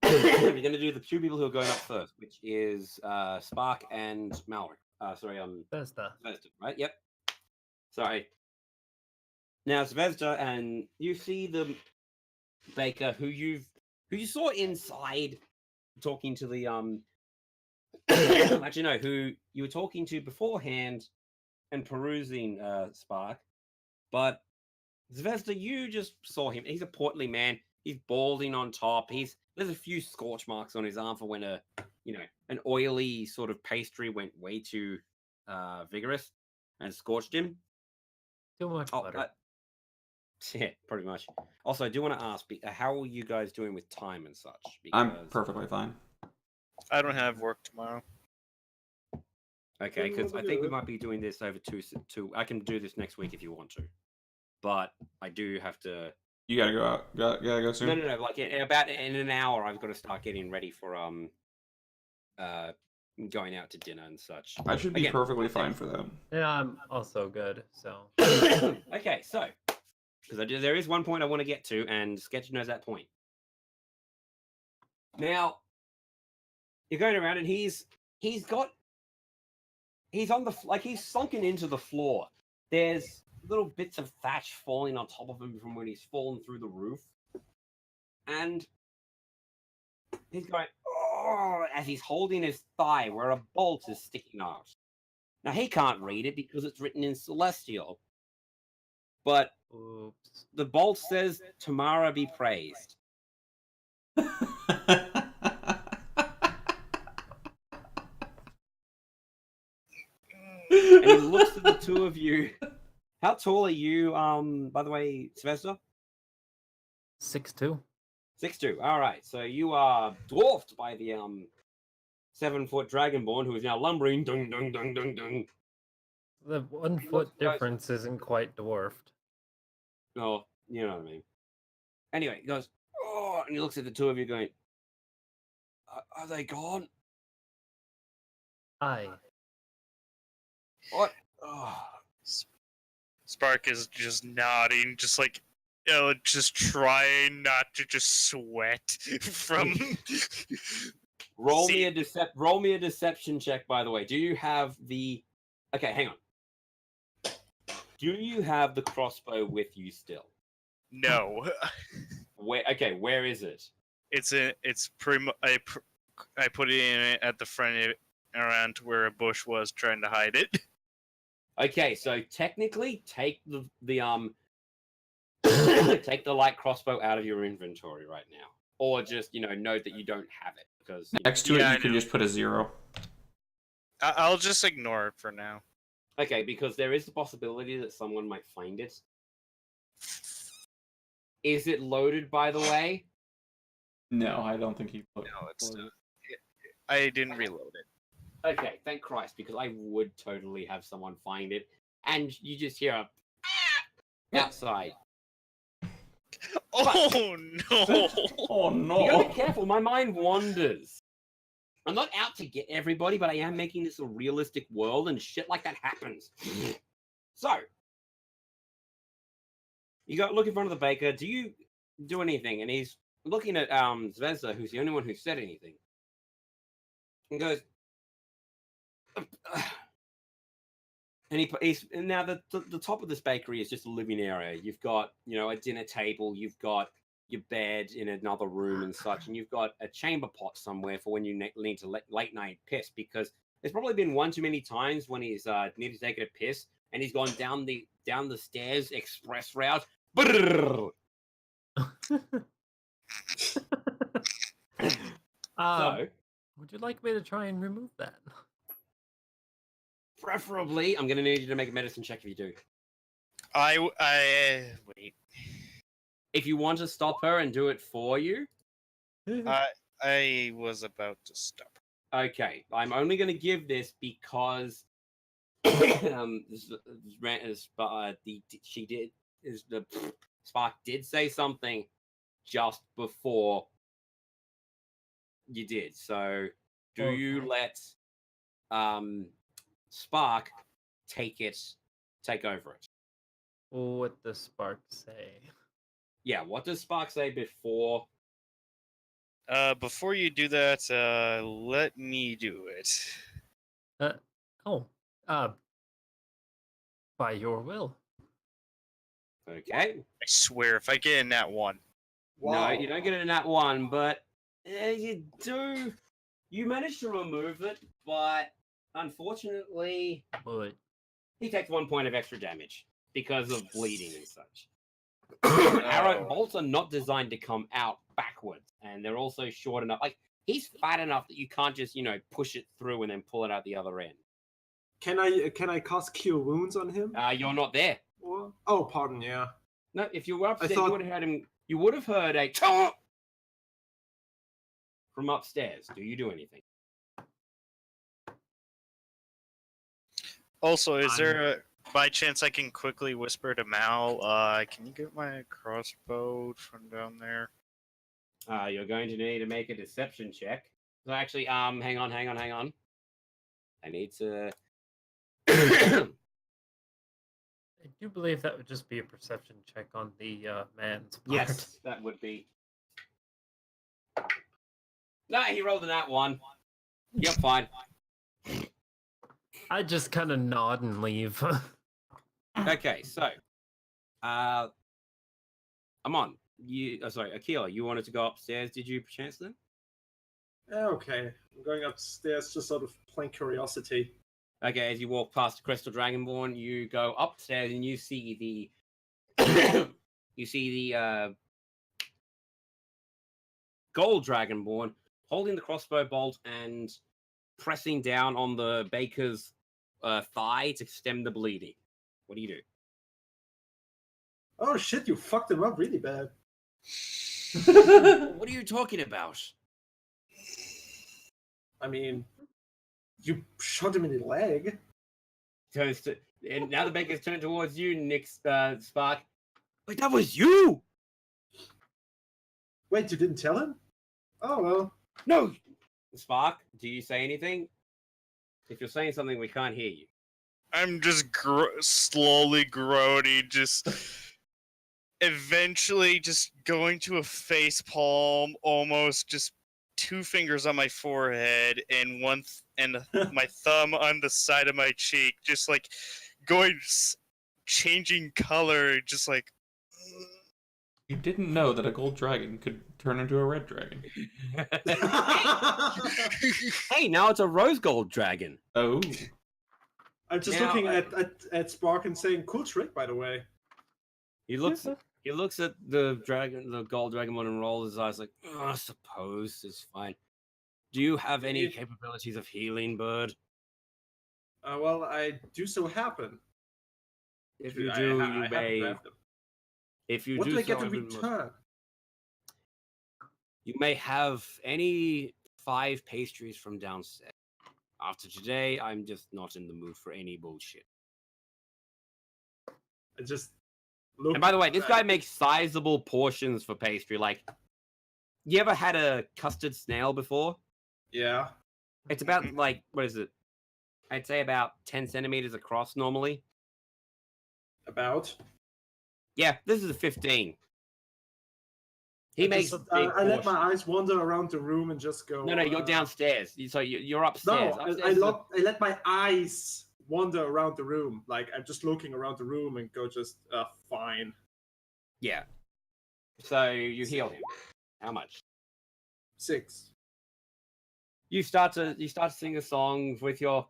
we're gonna do the two people who are going up first, which is Spark and Mallory. Bethesda. Zvezda, right? Yep. Sorry. Now Zvezda, and you see the baker who you saw inside talking to the actually no, who you were talking to beforehand and perusing Spark, but Zvezda, you just saw him. He's a portly man. He's balding on top. There's a few scorch marks on his arm for when an oily sort of pastry went way too vigorous and scorched him. Too much butter. Yeah, pretty much. Also, I do want to ask, how are you guys doing with time and such? I'm Because- perfectly fine. I don't have work tomorrow. Okay, because I think we might be doing this over two. I can do this next week if you want to, but I do have to. You gotta go out. Gotta go soon. No. Like in an hour, I've got to start getting ready for going out to dinner and such. I should be Again, perfectly fine for that. Yeah, I'm also good. So Okay, so because there is one point I want to get to, and Sketch knows that point. Now you're going around, and he's on the he's sunken into the floor. There's little bits of thatch falling on top of him from when he's fallen through the roof, and he's going oh as he's holding his thigh where a bolt is sticking out. Now he can't read it because it's written in Celestial, but oops. the bolt says Tamara be praised. And he looks at the two of you. How tall are you, by the way, Sylvester? 6'2". 6'2". All right. So you are dwarfed by the 7-foot dragonborn who is now lumbering. Dung, dung, dung, dung, dung. The 1 foot difference isn't quite dwarfed. Oh, you know what I mean. Anyway, he goes, oh, and he looks at the two of you going, are they gone? Aye. What? Oh. Spark is just nodding, just like, just trying not to just sweat from. Roll See- me a deception check, by the way. Do you have the... Okay, hang on. Do you have the crossbow with you still? No, Where is it? it's pretty. I put it in at the front around to where a bush was, trying to hide it. Okay, so technically, take the take the light crossbow out of your inventory right now, or just note that you don't have it because Next to Yeah, it, I you can know. just put a 0. I'll just ignore it for now. Okay, because there is the possibility that someone might find it. Is it loaded, by the way? No, I don't think he put. No, it's not. I didn't reload it. Okay, thank Christ, because I would totally have someone find it, and you just hear a outside. Oh no! Oh You gotta no! be careful. My mind wanders. I'm not out to get everybody, but I am making this a realistic world, and shit like that happens. So, you go look in front of the baker. Do you do anything? And he's looking at Zvezda, who's the only one who said anything, and goes, and and now the top of this bakery is just a living area. You've got a dinner table. You've got your bed in another room and such, and you've got a chamber pot somewhere for when you need to late night piss, because there's probably been one too many times when he's needed to take a piss and he's gone down the stairs express route. So Would you like me to try and remove that? preferably, I'm going to need you to make a medicine check if you do. I wait. If you want to stop her and do it for you, I was about to stop. okay. I'm only going to give this because Spark did say something just before you did. So, do you Okay. let Spark take over it? What does Spark say? Yeah. What does Spark say before? Before you do that, let me do it. By your will. Okay. I swear, if I get in that one. No, you don't get it in that one, but you do. You managed to remove it, but unfortunately, But he takes 1 point of extra damage because of bleeding and such. Arrow bolts are not designed to come out backwards, and they're also short enough. Like, he's fat enough that you can't just push it through and then pull it out the other end. Can I cast Cure Wounds on him? You're not there. Or... Oh, pardon, yeah. No, if you were upstairs, thought- you would have heard him. You would have heard a chomp from upstairs. Do you do anything? Also, is there a by chance I can quickly whisper to Mal? Can you get my crossbow from down there? You're going to need to make a deception check. So actually, hang on. I need to. I do believe that would just be a perception check on the man's part. Yes, that would be. No, he rolled a nat 1. Yep, fine. I just kind of nod and leave. Okay, so, I'm on. Sorry, Akila, you wanted to go upstairs. Did you perchance then? Okay, I'm going upstairs just out of plain curiosity. Okay, as you walk past the Crystal Dragonborn, you go upstairs and you see the Gold Dragonborn holding the crossbow bolt and pressing down on the baker's thigh to stem the bleeding. What do you do? Oh shit, you fucked him up really bad. What are you talking about? I mean, you shot him in the leg. And now the baker's turned towards you, Nick Spark. Wait, that was you? Wait, you didn't tell him? Oh well. No! Spark, do you say anything? If you're saying something, we can't hear you. I'm just slowly groaning, just eventually just going to a face palm, almost just 2 fingers on my forehead and my thumb on the side of my cheek, just like going, changing color, just like. You didn't know that a gold dragon could turn into a red dragon. Hey, now it's a rose gold dragon. Oh. I'm just Now, looking at Spark and saying, cool trick, by the way. He looks He looks at the gold dragonborn, and rolls his eyes like, "Oh, I suppose it's fine. Do you have any capabilities of healing, bird? Well, I do so happen. If you I do, ha- you I happen to may. have them. If you What do I get so, in return? you may have any 5 pastries from downstairs. After today, I'm just not in the mood for any bullshit. I just look. And by the way, this guy makes sizable portions for pastry. Like, you ever had a custard snail before? Yeah. It's about like, what is it? I'd say about 10 centimeters across normally. Yeah, this is a 15. He makes big I let portions. my eyes wander around the room and just go. No, you're downstairs. So you're upstairs. No, Upstairs I let my eyes wander around the room. Like I'm just looking around the room and go just fine. Yeah. So you heal him. How much? 6. You start to sing a song with your.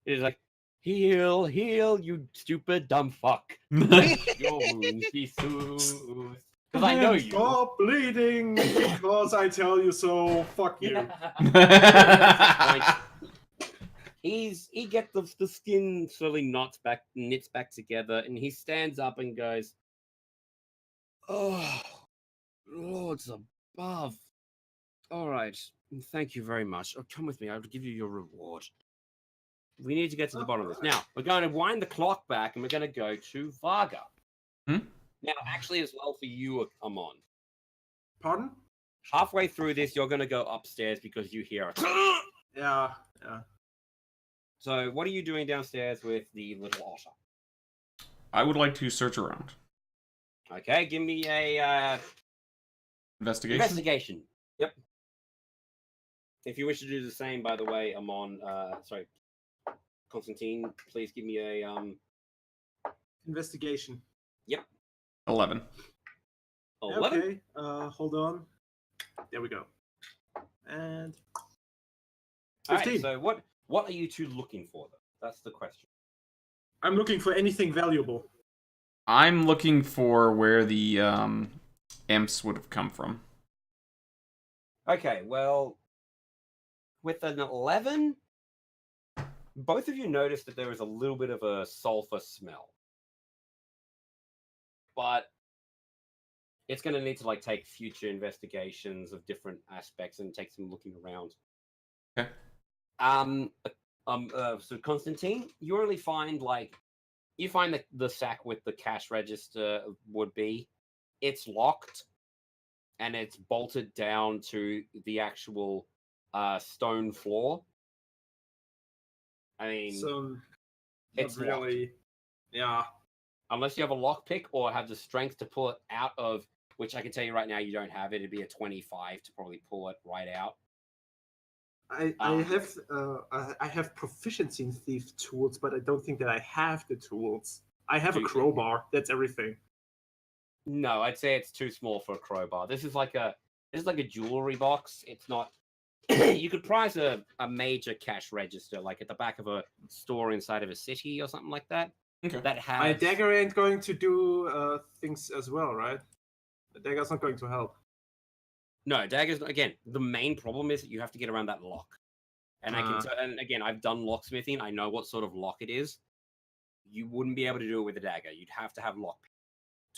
It's like, heal, you stupid dumb fuck. Your wounds be soothed. Because I know you. Stop bleeding because I tell you so. Fuck you. He gets the skin slowly knits back together, and he stands up and goes, "Oh, lords above. All right, thank you very much. Oh, come with me. I will give you your reward. We need to get to the bottom of this. Now, we're going to wind the clock back, and we're going to go to Varga. Now, actually, as well for you, Amon. Pardon? Halfway through this, you're going to go upstairs because you hear it. Yeah. So, what are you doing downstairs with the little otter? I would like to search around. Okay, give me a investigation. Yep. If you wish to do the same, by the way, Amon, Constantine, please give me a Investigation. Yep. 11. 11. Okay. Hold on. There we go. And 15. All right, so what are you two looking for, though? That's the question. I'm looking for anything valuable. I'm looking for where the imps would have come from. Okay, well, with an 11, both of you notice that there is a little bit of a sulfur smell. But it's going to need to take future investigations of different aspects and take some looking around. Okay. So Constantine, you only find you find the sack with the cash register would be, it's locked, and it's bolted down to the actual stone floor. I mean, So it's not really. locked. Yeah. Unless you have a lockpick or have the strength to pull it out of, which I can tell you right now you don't have it. It'd be a 25 to probably pull it right out. I have proficiency in thief tools, but I don't think that I have the tools. I have a Do you- crowbar. That's everything. No, I'd say it's too small for a crowbar. This is like a jewelry box. It's not. You could prize a major cash register, like at the back of a store inside of a city or something like that. Okay. That has. My dagger ain't going to do things as well, right? The dagger's not going to help. No, daggers. Again, the main problem is that you have to get around that lock. And and again, I've done locksmithing. I know what sort of lock it is. You wouldn't be able to do it with a dagger. You'd have to have lock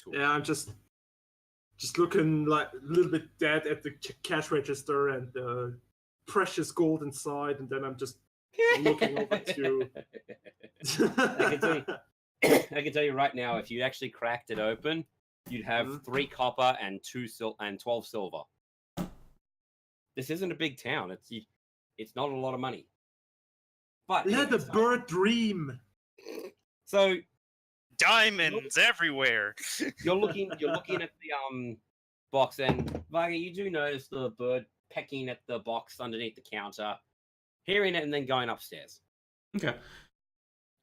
tools. Yeah, I'm just looking like a little bit dead at the cash register and the precious gold inside, and then I'm just looking over to. I can tell you right now, if you actually cracked it open, you'd have 3 copper and 12 silver. This isn't a big town. It's not a lot of money. But Let the bird dream. So Diamonds everywhere. you're looking at the box, and Varga, you do notice the bird pecking at the box underneath the counter, hearing it, and then going upstairs. Okay.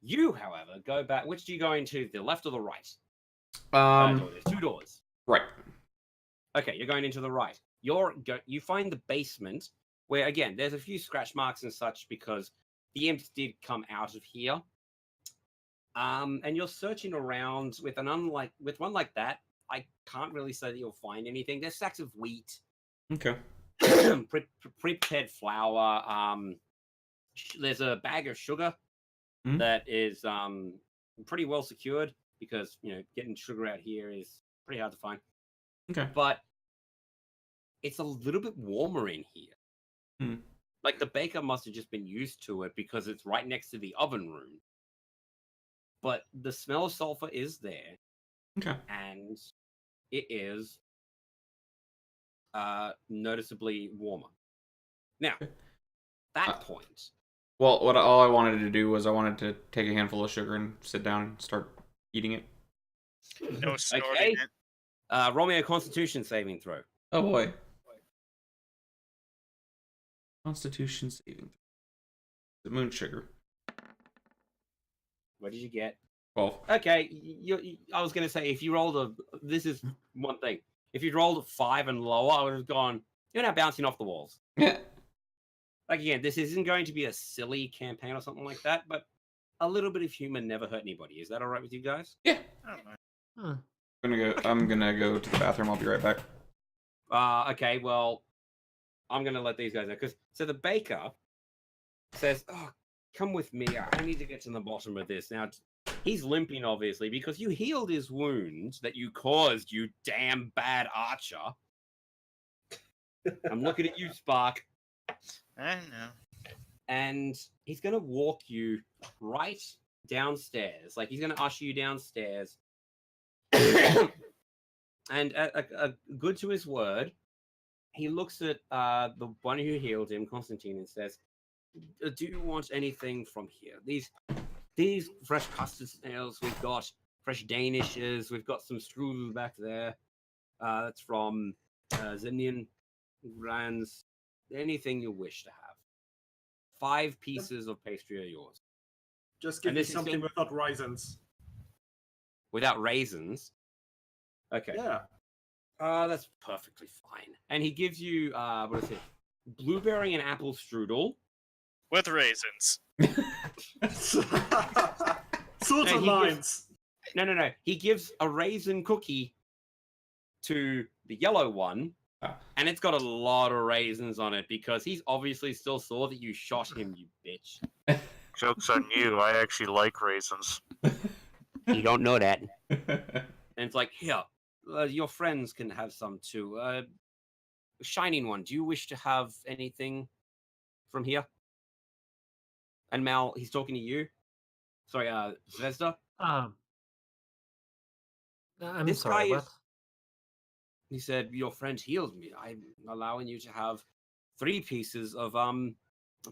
You, however, go back. Which do you go into? The left or the right? There's 2 doors. Right. Okay, you're going into the right. You find the basement where, again, there's a few scratch marks and such because the imps did come out of here. And you're searching around with one like that. I can't really say that you'll find anything. There's sacks of wheat, Okay. prepared flour. There's a bag of sugar Mhm. that is pretty well secured because getting sugar out here is pretty hard to find. Okay. But it's a little bit warmer in here. Hmm. Like the baker must have just been used to it because it's right next to the oven room. But the smell of sulfur is there, Okay. and it is noticeably warmer. Now, that point. Well, all I wanted to do was I wanted to take a handful of sugar and sit down and start eating it. No snorting Okay. it. Roll me a Constitution saving throw. Oh boy. Constitution saving. The moon sugar. What did you get? 12. Okay, I was going to say, if you rolled this is one thing. If you'd rolled a 5 and lower, I would have gone, you're now bouncing off the walls. Yeah. Like, again, this isn't going to be a silly campaign or something like that, but a little bit of humor never hurt anybody. Is that all right with you guys? Yeah. I don't know. I'm gonna go to the bathroom. I'll be right back. Okay, well, I'm going to let these guys know. So the baker says, oh, come with me. I need to get to the bottom of this. Now, he's limping, obviously, because you healed his wounds that you caused, you damn bad archer. I'm looking at you, Spark. I know. And he's going to walk you right downstairs. Like, he's going to usher you downstairs. And good to his word, he looks at the one who healed him, Constantine, and says, do you want anything from here? These fresh custard snails, we've got fresh danishes, we've got some strudel back there. That's from Zinnian brands. Anything you wish to have. 5 pieces of pastry are yours. Just give And me this is something good. without raisins. Without raisins. Okay. Yeah. That's perfectly fine. And he gives you, what is it? Blueberry and apple strudel. With raisins. Sort No, of he lines. No. He gives a raisin cookie to the yellow one, and it's got a lot of raisins on it because he's obviously still sore that you shot him, you bitch. Joke's on you. I actually like raisins. You don't know that. And it's like, here, your friends can have some too. Shining one, do you wish to have anything from here? And Mal, he's talking to you. Sorry, Zvezda. I'm This sorry, guy what? is- He said, your friend healed me. I'm allowing you to have 3 pieces of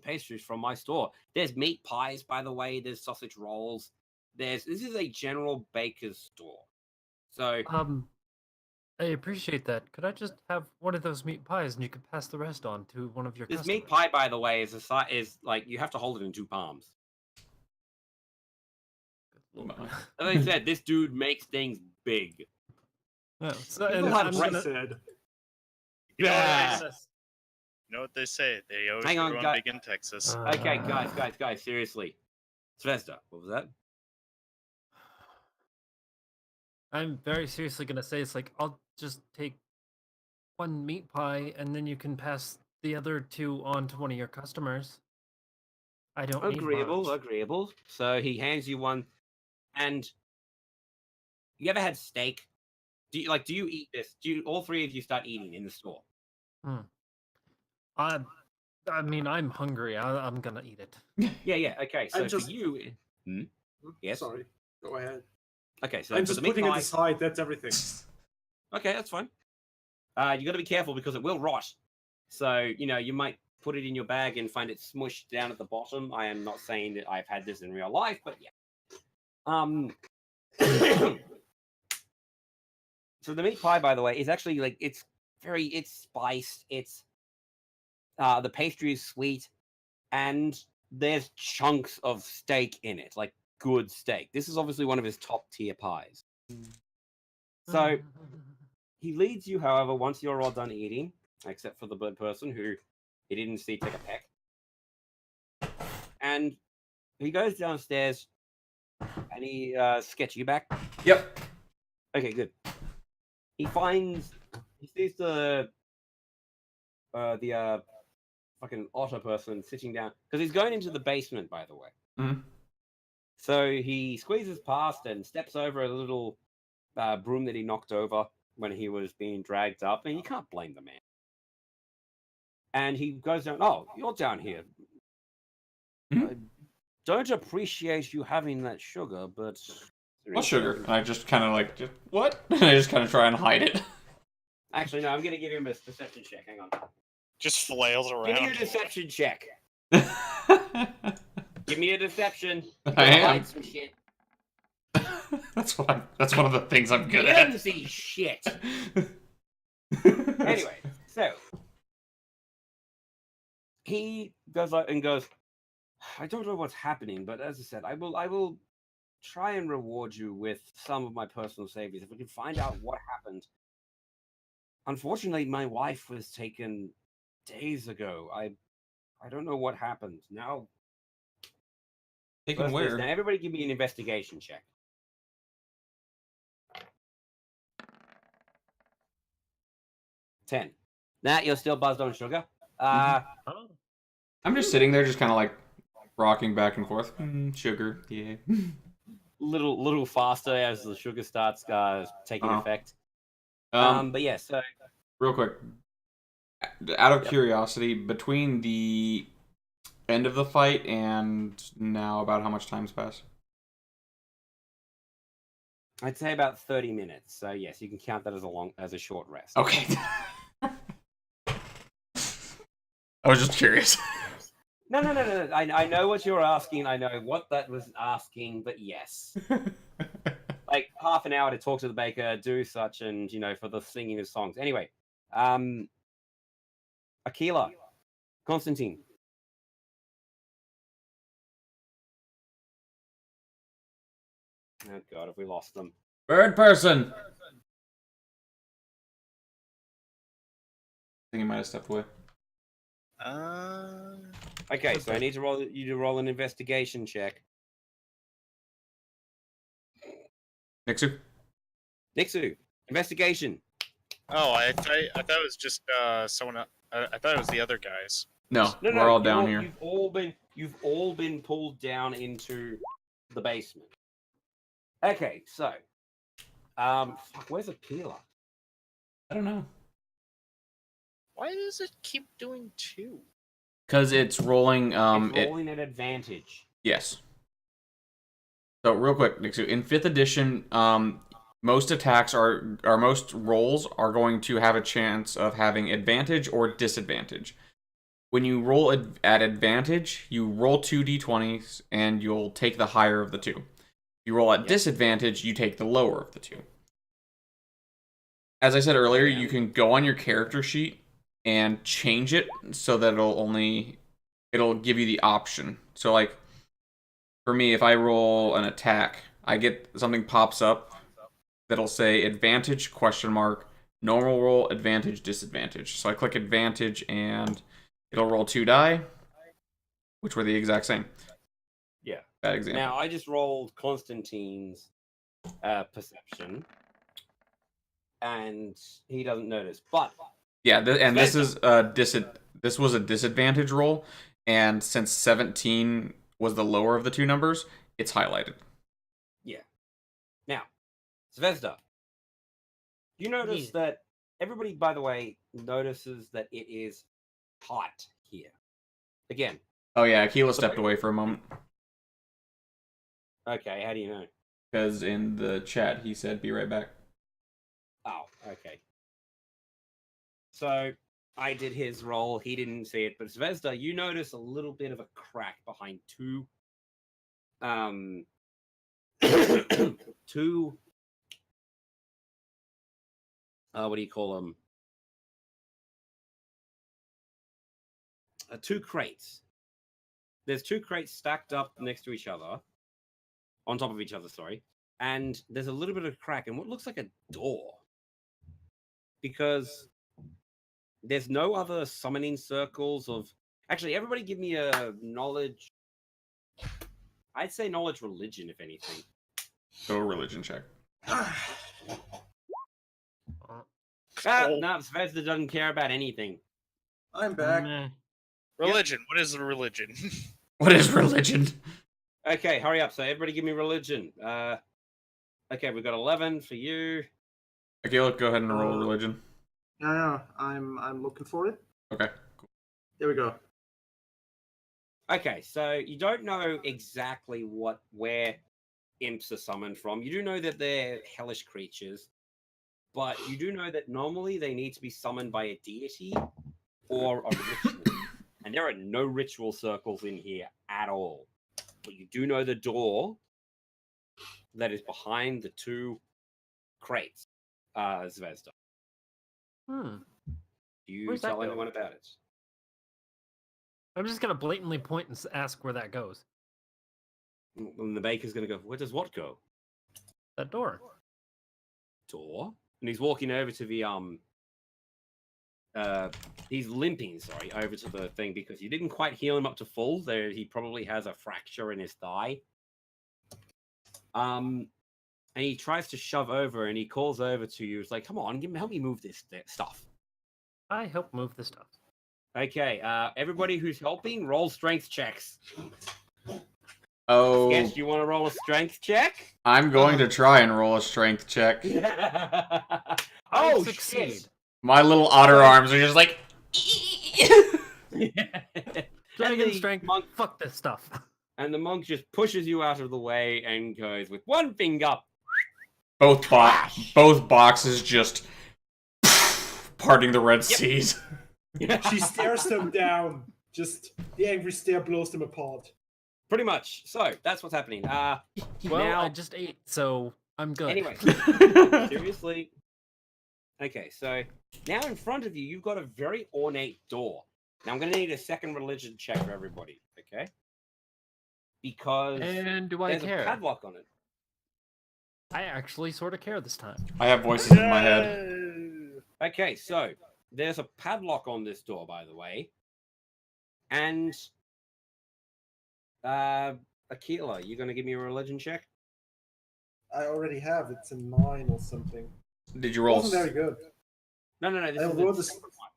pastries from my store. There's meat pies, by the way. There's sausage rolls. This is a general baker's store. So I appreciate that. Could I just have one of those meat pies and you could pass the rest on to one of your this customers? meat pie, by the way, is like you have to hold it in 2 palms. Good lord. As I said, this dude makes things big. No, so, People and have I'm She gonna- said. You know, Yeah. you know what they say? They always Hang on, grow guy- big in Texas. Okay, guys, seriously. Zvezda, what was that? I'm very seriously gonna say it's like I'll just take one meat pie and then you can pass the other 2 on to one of your customers. I don't need much. Agreeable. So he hands you one, and you ever had steak? Do you eat this? Do all 3 of you start eating in the store? I mean, I'm hungry. I'm gonna eat it. Yeah. Okay, so I'm just- for you, Yes? Sorry. Go ahead. okay, so I'm for just the meat putting it pie, aside. That's everything. okay, that's fine. You got to be careful because it will rot. So you might put it in your bag and find it smushed down at the bottom. I am not saying that I've had this in real life, but yeah. So the meat pie, by the way, is actually like it's spiced. It's the pastry is sweet, and there's chunks of steak in it, like good steak. This is obviously one of his top tier pies. So he leads you, however, once you're all done eating, except for the bird person who he didn't see take a peck. And he goes downstairs and he sketch you back. Yep. Okay, good. he sees the fucking otter person sitting down because he's going into the basement, by the way. Mhm. So he squeezes past and steps over a little broom that he knocked over when he was being dragged up, and you can't blame the man. And he goes down. Oh, you're down here. Mhm. I don't appreciate you having that sugar, but What sugar? And I just kind of like, what? And I just kind of try and hide it. Actually, no. I'm gonna give him a deception check. Hang on. Just flails Give me a around. deception check. Give me a deception. I am. Hide some shit. That's one of the things I'm good Flimsy shit. at. Anyway, so he goes out and goes, I don't know what's happening, but as I said, I will try and reward you with some of my personal savings if we can find out what happened. Unfortunately, my wife was taken days ago. I don't know what happened. Now, Taken now where? everybody give me an investigation check. 10. Nat, you're still buzzed on sugar. Oh. I'm just sitting there, just kind of like rocking back and forth. Sugar, yeah. Little faster as the sugar starts taking effect. But yeah, so Real quick, out of Yep. curiosity, between the end of the fight and now, about how much time's passed? I'd say about 30 minutes. So yes, you can count that as a short rest. Okay. I was just curious. No. I know what you're asking. I know what that was asking, but yes. Like half an hour to talk to the baker, do such, and for the singing of songs. Anyway, Aquila, Constantine. Oh god, have we lost them? Bird person. I think he might have stepped away. Okay, so I need to roll an investigation check. Nixu. Nixu, investigation. Oh, I thought it was just someone. I thought it was the other guys. No, No, we're all down you're- here. You've all been pulled down into the basement. Okay, so, where's Aquila? I don't know. Why does it keep doing 2? Because it's rolling. It's rolling at advantage. Yes. So real quick, Nixu, in 5th edition, most attacks most rolls are going to have a chance of having advantage or disadvantage. When you roll at advantage, you roll 2 d20s and you'll take the higher of the two. You roll at disadvantage, you take the lower of the two. As I said earlier, you can go on your character sheet and change it so that it'll give you the option. So like for me, if I roll an attack, I get something pops up that'll say advantage ? Normal roll, advantage, disadvantage. So I click advantage and it'll roll 2 die, which were the exact same. Yeah. Bad example. Now I just rolled Constantine's perception, and he doesn't notice. But yeah, this was a disadvantage roll, and since 17 was the lower of the two numbers, it's highlighted. Yeah. Now, Zvezda, you notice that everybody, by the way, notices that it is hot here. Again. Oh yeah, Aquila stepped away for a moment. Okay, how do you know? Because in the chat he said, "Be right back." Oh, okay. So I did his roll. He didn't see it, but Zvezda, you notice a little bit of a crack behind two what do you call them? Two crates. There's two crates stacked up next to each other, on top of each other, sorry. And there's a little bit of crack in what looks like a door. Because there's no other summoning circles of... Actually, everybody give me a knowledge... I'd say knowledge religion, if anything. Go religion check. No, Svezda doesn't care about anything. I'm back. Meh. Religion. What is the religion? What is religion? Okay, hurry up. So everybody give me religion. Okay, we've got 11 for you. Okay, look, go ahead and roll religion. Yeah, I'm looking for it. Okay. Here we go. Okay, so you don't know exactly where imps are summoned from. You do know that they're hellish creatures, but you do know that normally they need to be summoned by a deity or a ritual. And there are no ritual circles in here at all. But you do know the door that is behind the 2 crates, Zvezda. Hmm. Do you Where's that tell go? anyone about it? I'm just gonna blatantly point and ask where that goes. And the baker's going to go, where does what go? That door. Door? And he's walking over to the, he's limping, sorry, over to the thing because you didn't quite heal him up to full. There, he probably has a fracture in his thigh. And he tries to shove over and he calls over to you. It's like, come on, help me move this stuff. I help move the stuff. Okay, everybody who's helping, roll strength checks. Oh, Sketch, you want to roll a strength check? I'm going to try and roll a strength check. I Oh, succeed. shit. My little otter arms are just like. Dragon the strength. monk- Fuck this stuff. And the monk just pushes you out of the way and goes with one finger. both boxes just parting the Red Seas. She stares them down. Just the angry stare blows them apart. Pretty much. So that's what's happening. Well, now, I just ate, so I'm good. anyway, seriously. Okay, so now in front of you, you've got a very ornate door. Now I'm going to need a second religion check for everybody. Okay. Because And do I there's a care? padlock on it. I actually sort of care this time. I have voices in my head. Okay, so there's a padlock on this door, by the way. And Akila, you gonna give me a religion check? I already have. It's a 9 or something. Did you It roll? wasn't very good. No, this I is rolled a this- separate one.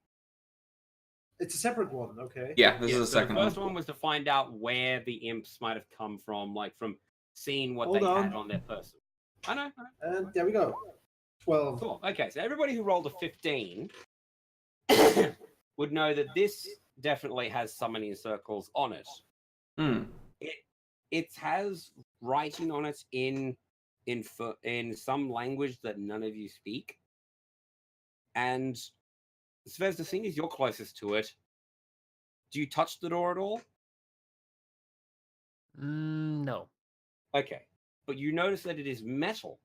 It's a separate one, okay? Yeah, this Yeah, is the so second the one. first one was to find out where the imps might have come from, like from seeing what Hold they on. had on their person. I know. And there we go. 12. Cool. Okay, so everybody who rolled a 15 would know that this definitely has summoning circles on it. Hmm. It has writing on it in some language that none of you speak. And Svezda, seeing as you're closest to it, do you touch the door at all? No. Okay. But you notice that it is metal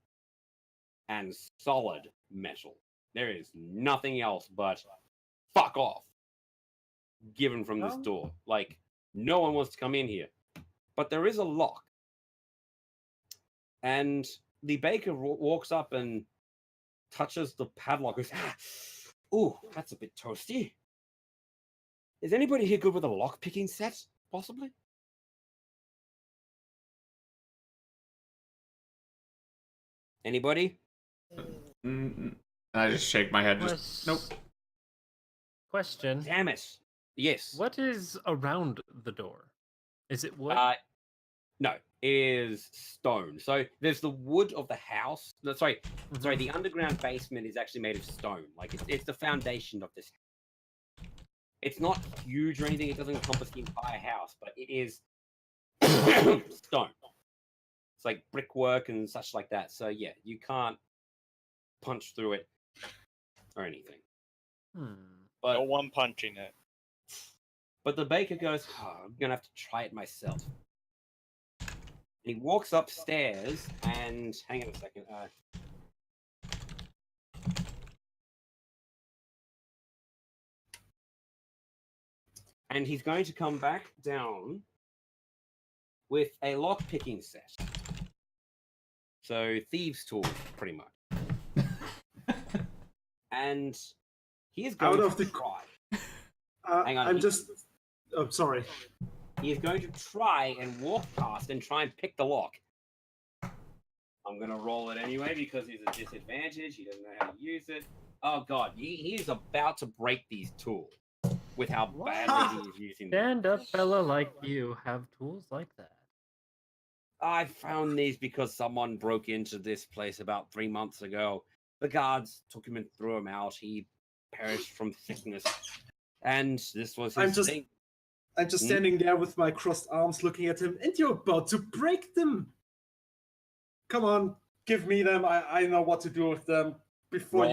and solid metal. There is nothing else but fuck off given from this Oh. door. Like, no one wants to come in here. But there is a lock. And the baker walks up and touches the padlock. Goes, ooh, that's a bit toasty. Is anybody here good with a lock-picking set, possibly? Anybody? I just shake my head. Just nope. Question. Damn it. Yes. What is around the door? Is it wood? No, it is stone. So there's the wood of the house. No, sorry, the underground basement is actually made of stone. Like it's the foundation of this. It's not huge or anything. It doesn't encompass the entire house, but it is stone. It's like brickwork and such like that. So yeah, you can't punch through it or anything. But No one punching it. But the baker goes, I'm gonna have to try it myself. He walks upstairs and hang on a second. And he's going to come back down with a lock-picking set. So thieves' tools, pretty much. And he is going Out of to the- try. Hang on. I'm just. Oh, sorry. He is going to try and walk past and try and pick the lock. I'm going to roll it anyway because he's a disadvantage. He doesn't know how to use it. Oh god, he is about to break these tools with how What? badly he is using them. Stand-up fella like you have tools like that. I found these because someone broke into this place about 3 months ago. The guards took him and threw him out. He perished from sickness. And this was his thing. I'm just standing there with my crossed arms looking at him, and you're about to break them. Come on, give me them. I know what to do with them. Before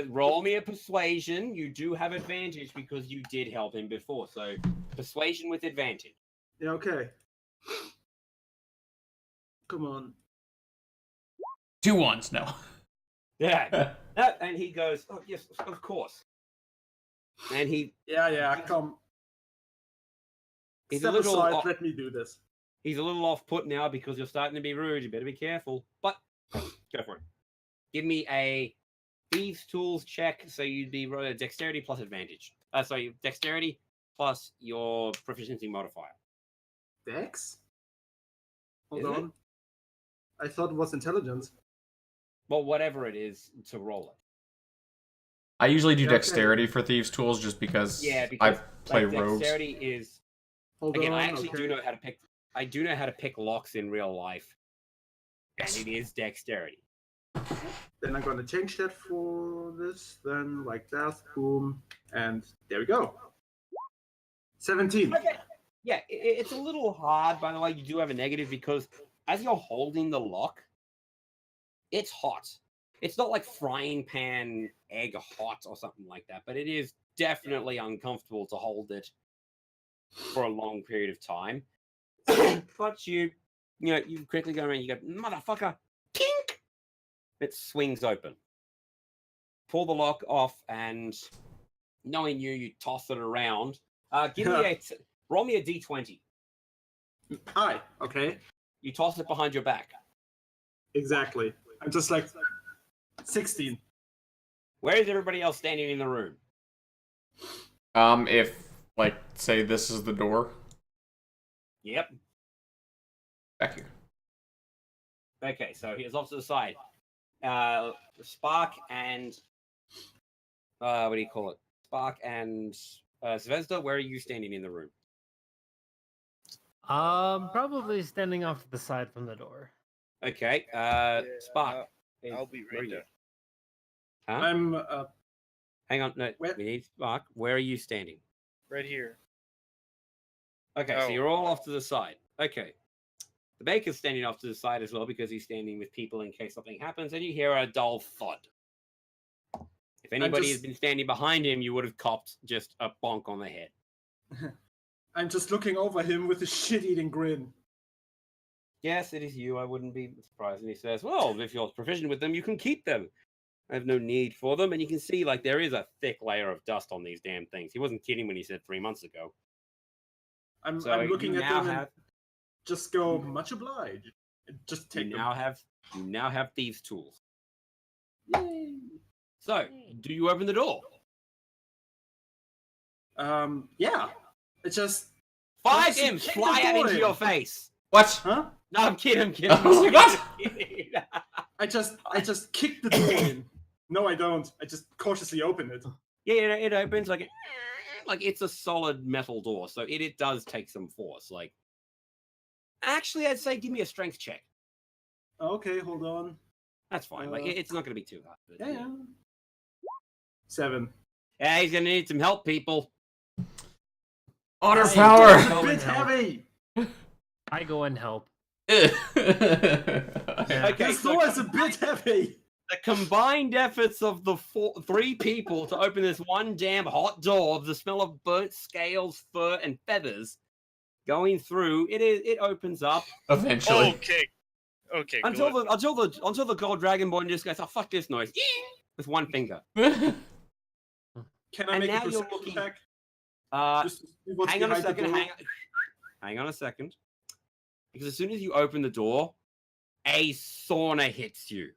Roll me a persuasion. You do have advantage because you did help him before. So persuasion with advantage. Yeah, okay. Come on. 2 1s, no. Yeah. And he goes, oh, yes, of course. And he... Yeah, come. He's Step a little aside, off, let me do this. he's a little off put now because you're starting to be rude. You better be careful. But go for it. Give me a thieves tools check. So you'd be dexterity plus advantage. Sorry, dexterity plus your proficiency modifier. Dex? Hold Isn't on. I thought it was intelligence. Well, whatever it is to roll it. I usually do Yeah, okay. dexterity for thieves' tools just because, Yeah, because I play like, rogues. dexterity is Hold again. on. I actually okay. do know how to pick. I do know how to pick locks in real life, Yes. and it is dexterity. Then I'm gonna change that for this. Then like that, boom, and there we go. 17. Okay. Yeah, it's a little hard. By the way, you do have a negative because as you're holding the lock, it's hot. It's not like frying pan egg hot or something like that, but it is definitely uncomfortable to hold it for a long period of time. But you quickly go around, you go, motherfucker, kink! It swings open. Pull the lock off, and knowing you toss it around. Roll me a d20. Hi. Okay. You toss it behind your back. Exactly. I'm just like 16. Where is everybody else standing in the room? If, like, say this is the door, Yep. back here. Okay, so here's off to the side. Spark and what do you call it? Spark and Zvezda, where are you standing in the room? Probably standing off to the side from the door. Okay, Spark. I'll be where are right you? there. Huh? I'm Hang on, no, Where- we need Spark. Where are you standing? Right here. Okay, so Oh. you're all off to the side. Okay. The baker's standing off to the side as well because he's standing with people in case something happens, and you hear a dull thud. If anybody had just- been standing behind him, you would have copped just a bonk on the head. I'm just looking over him with a shit-eating grin. Yes, it is you. I wouldn't be surprised. And he says, well, if you're proficient with them, you can keep them. I have no need for them. And you can see, like, there is a thick layer of dust on these damn things. He wasn't kidding when he said 3 months ago. I'm So looking you at now them and have just go, much obliged. Just take you them. now have thieves' tools. Yay. So, do you open the door? Yeah. It just, 5 Let's imps kick fly the out door into in. your face. What? huh? No, I'm kidding. I'm kidding. Oh, what? I'm kidding. I just kick the door in. No, I don't. I just cautiously open it. Yeah, it opens like it's a solid metal door, so it does take some force. Like, actually, I'd say give me a strength check. Okay, hold on. That's fine. Like, it's not going to be too hard. But, Yeah. 7. Yeah, he's going to need some help, people. Honor Hey, power! it's a Go bit and help. heavy. I go and help. Okay, This so door is a bit heavy. the combined efforts of the 3 people to open this one damn hot door, the smell of burnt scales, fur, and feathers going through, it opens up Eventually. Okay. until good. the gold dragonborn just goes, oh, fuck this noise, with one finger. Can I And make a now you're perception looking- check? Uh, Just to see what's hang on a behind the second. door? Hang on a second. Because as soon as you open the door, a sauna hits you.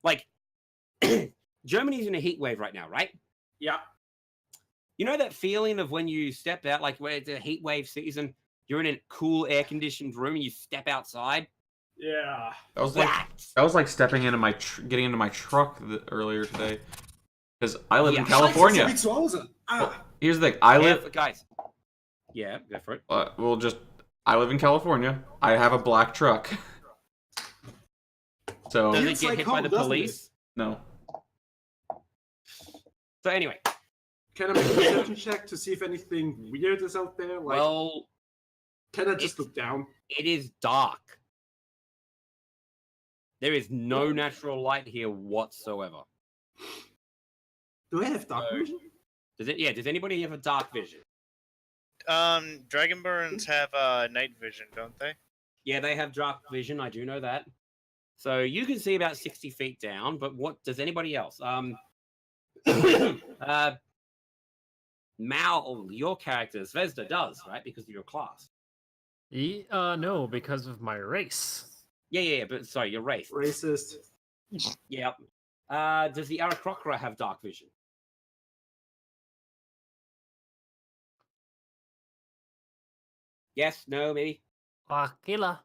Like, Germany's in a heat wave right now, right? Yeah. You know that feeling of when you step out, like where it's a heat wave season, you're in a cool air-conditioned room and you step outside? Yeah. That was like stepping into my getting into my truck earlier today. Because I live in Yeah. California. Scheiße, zu Hause. Well, here's the thing. I live. Guys. Yeah, go for it. I live in California. I have a black truck. So Does it Feels get like hit by home, the doesn't it? police? no. So anyway, Can I make a perception check to see if anything weird is out there? Like, well, can I just it's- look down? it is dark. There is no natural light here whatsoever. Do I have dark No. vision? Does it? Yeah. Does anybody have a dark vision? Dragonborns have night vision, don't they? Yeah, they have dark vision. I do know that. So you can see about 60 feet down. But what does anybody else? Mal, your character Zvezda does, right? Because of your class. No, because of my race. Yeah. But sorry, your race. Racist. Yep. Does the Aarakocra have dark vision? Yes, no, maybe. Aquila.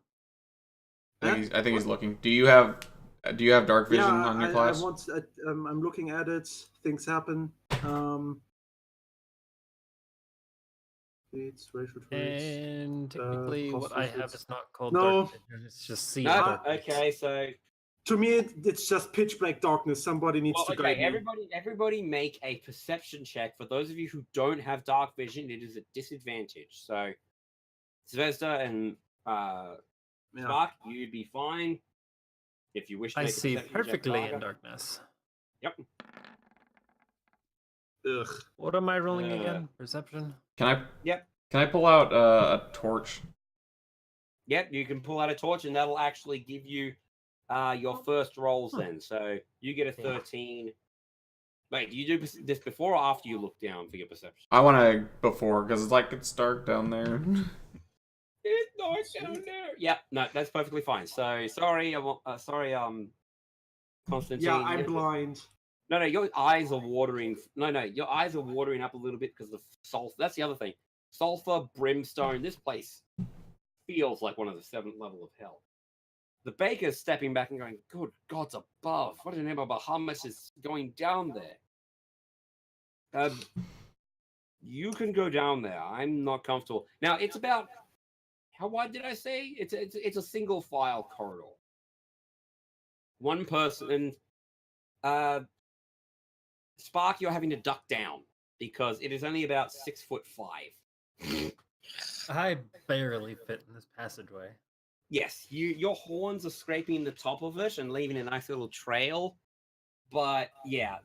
I think he's looking. Do you have dark vision Yeah, on your I class? want. I'm looking at it. Things happen. Traits, racial traits. And technically, what I have prostitutes. is not called No. dark vision. It's just see No. darkness. Okay, so To me, it's just pitch black darkness. Somebody needs to guide me. everybody make a perception check. For those of you who don't have dark vision, it is a disadvantage. So Zvezda and Yeah. Spark, you'd be fine if you wish to I make a see perception check, perfectly in Varga. darkness. Yep. Ugh. What am I rolling Uh, again? Perception? Can Yep. I pull out a torch? Yep, you can pull out a torch, and that'll actually give you your first rolls then. So you get a 13. Wait, do you do this before or after you look down for your perception? I want to before because it's dark down there. It's dark down there. Yep, no, that's perfectly fine. So sorry, Constantine. Yeah, I'm blind. No, your eyes are watering. No, your eyes are watering up a little bit because of sulfur. That's the other thing. Sulfur, brimstone. This place feels like one of the 7th level of hell. The baker's stepping back and going, "Good gods above! What in the name of Bahamas is going down there?" You can go down there. I'm not comfortable. Now it's about how wide did I say? It's a single file corridor. One person. Spark, you're having to duck down because it is only about 6'5". I barely fit in this passageway. Yes, your horns are scraping the top of it and leaving a nice little trail. But yeah,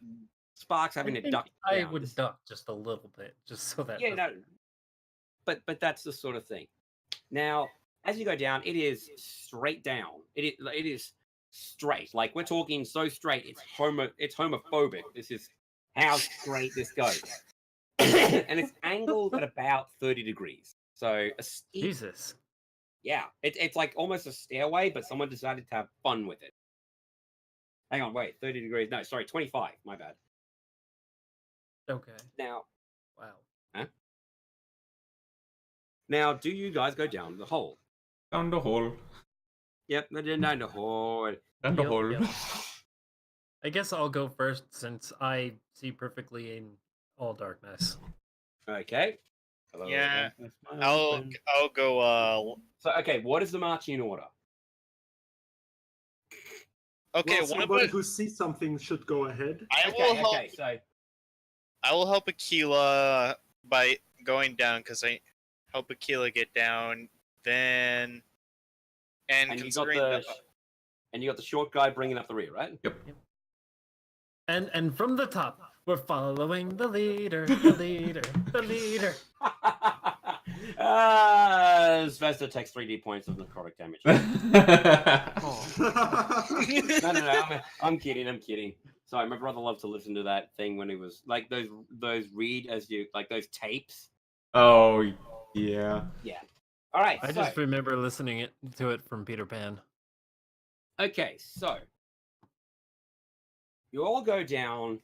Spark's having to think duck I down. would duck just a little bit, just so that. Yeah, no. But that's the sort of thing. Now, as you go down, it is straight down. It is straight. Like we're talking so straight, it's homophobic. This is how straight this goes. And it's angled at about 30 degrees. So a steep, Jesus. yeah, it's like almost a stairway, but someone decided to have fun with it. Hang on, wait, 30 degrees. No, sorry, 25. My bad. Okay. Now, Wow. now, do you guys go down the hole? Down the hole. Yep, down the hole. Down the Yep, hole. yep. I guess I'll go first since I see perfectly in all darkness. Okay. Hello, Yeah, darkness, my I'll friend. go. So, okay, what is the marching order? Okay, Well, somebody who sees something should go ahead. Okay, so I will help Aquila by going down because I help Aquila get down. Then, and and you got considering the short guy bringing up the rear, right? Yep. And from the top, we're following the leader, the leader, the leader. Svesta takes 3d points of necrotic damage. Oh. No, I'm kidding. Sorry, my brother loved to listen to that thing when he was like those read as you like those tapes. Oh yeah. Yeah. All right. I just remember listening to it from Peter Pan. Okay, so you all go down,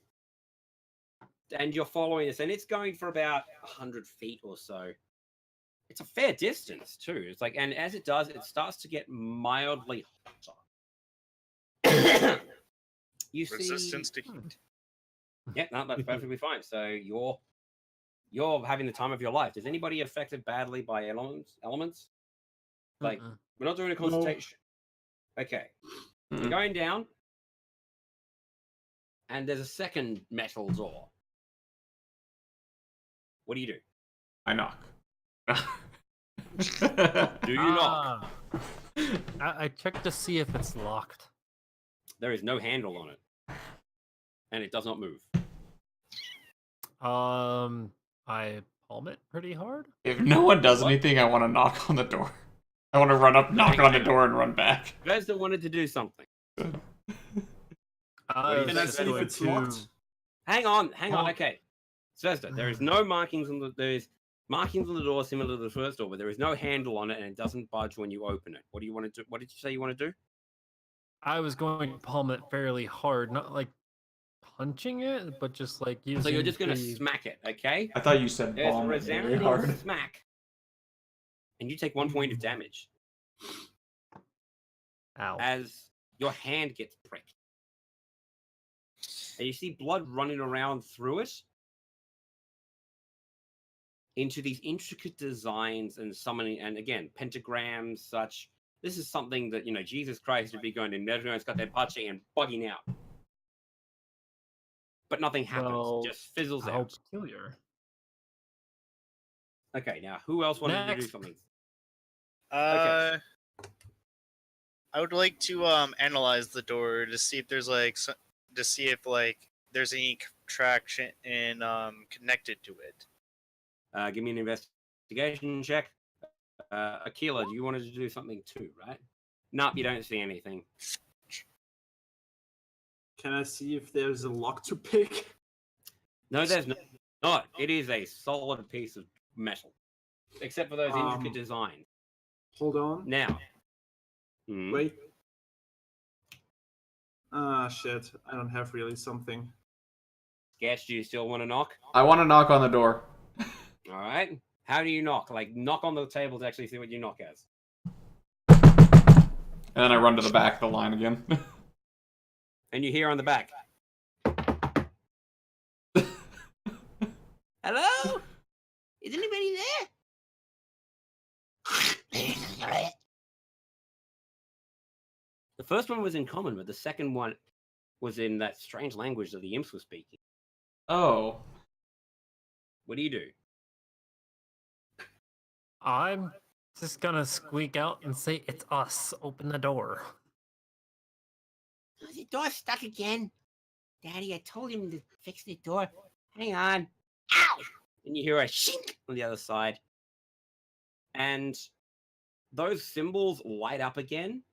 and you're following this, and it's going for about 100 feet or so. It's a fair distance too. It's like, and as it does, it starts to get mildly hotter. You see, Resistance to heat. yeah, no, that's perfectly fine. So you're having the time of your life. Is anybody affected badly by elements? Like, we're not doing a consultation. Okay, we're going down, and there's a second metal door. What do you do? I knock. Do you knock? I checked to see if it's locked. There is no handle on it, and it does not move. I palm it pretty hard. If no one does What? anything, I want to knock on the door. I want to run up, knock on the door, and run back. Bethesda wanted to do something. Can I see if it's locked? Hang on. Oh. Okay, Bethesda, there is no markings on the door similar to the first door, but there is no handle on it, and it doesn't budge when you open it. What do you want to do? What did you say you want to do? I was going to palm it fairly hard, not like punching it, but just like using. So you're just gonna the... smack it, okay? I thought you said There's a bomb it very resounding hard. smack, and you take 1 point of damage Ow. as your hand gets pricked, and you see blood running around through it into these intricate designs and summoning, and again, pentagrams, such. This is something that, Jesus Christ would be going to everyone's got their punching and bugging out. But nothing happens. Well, it just fizzles How out. peculiar. Okay, now who else wanted to do Next. something? I would like to analyze the door to see if there's there's any traction in connected to it. Give me an investigation check. Akila, you wanted to do something too, right? Nope, you don't see anything. Can I see if there's a lock to pick? No, there's not. It is a solid piece of metal, except for those intricate designs. Hold on. Now, Wait. Ah, shit. I don't have really something. Sketch, do you still want to knock? I want to knock on the door. All right. How do you knock? Like, knock on the table to actually see what you knock as. And then I run to the back of the line again. And you hear on the back. Hello? Is anybody there? The first one was in common, but the second one was in that strange language that the imps were speaking. Oh. What do you do? I'm just gonna squeak out and say, "It's us. Open the door." The door's stuck again. Daddy, I told him to fix the door. Hang on. Ow! And you hear a shink on the other side. And those symbols light up again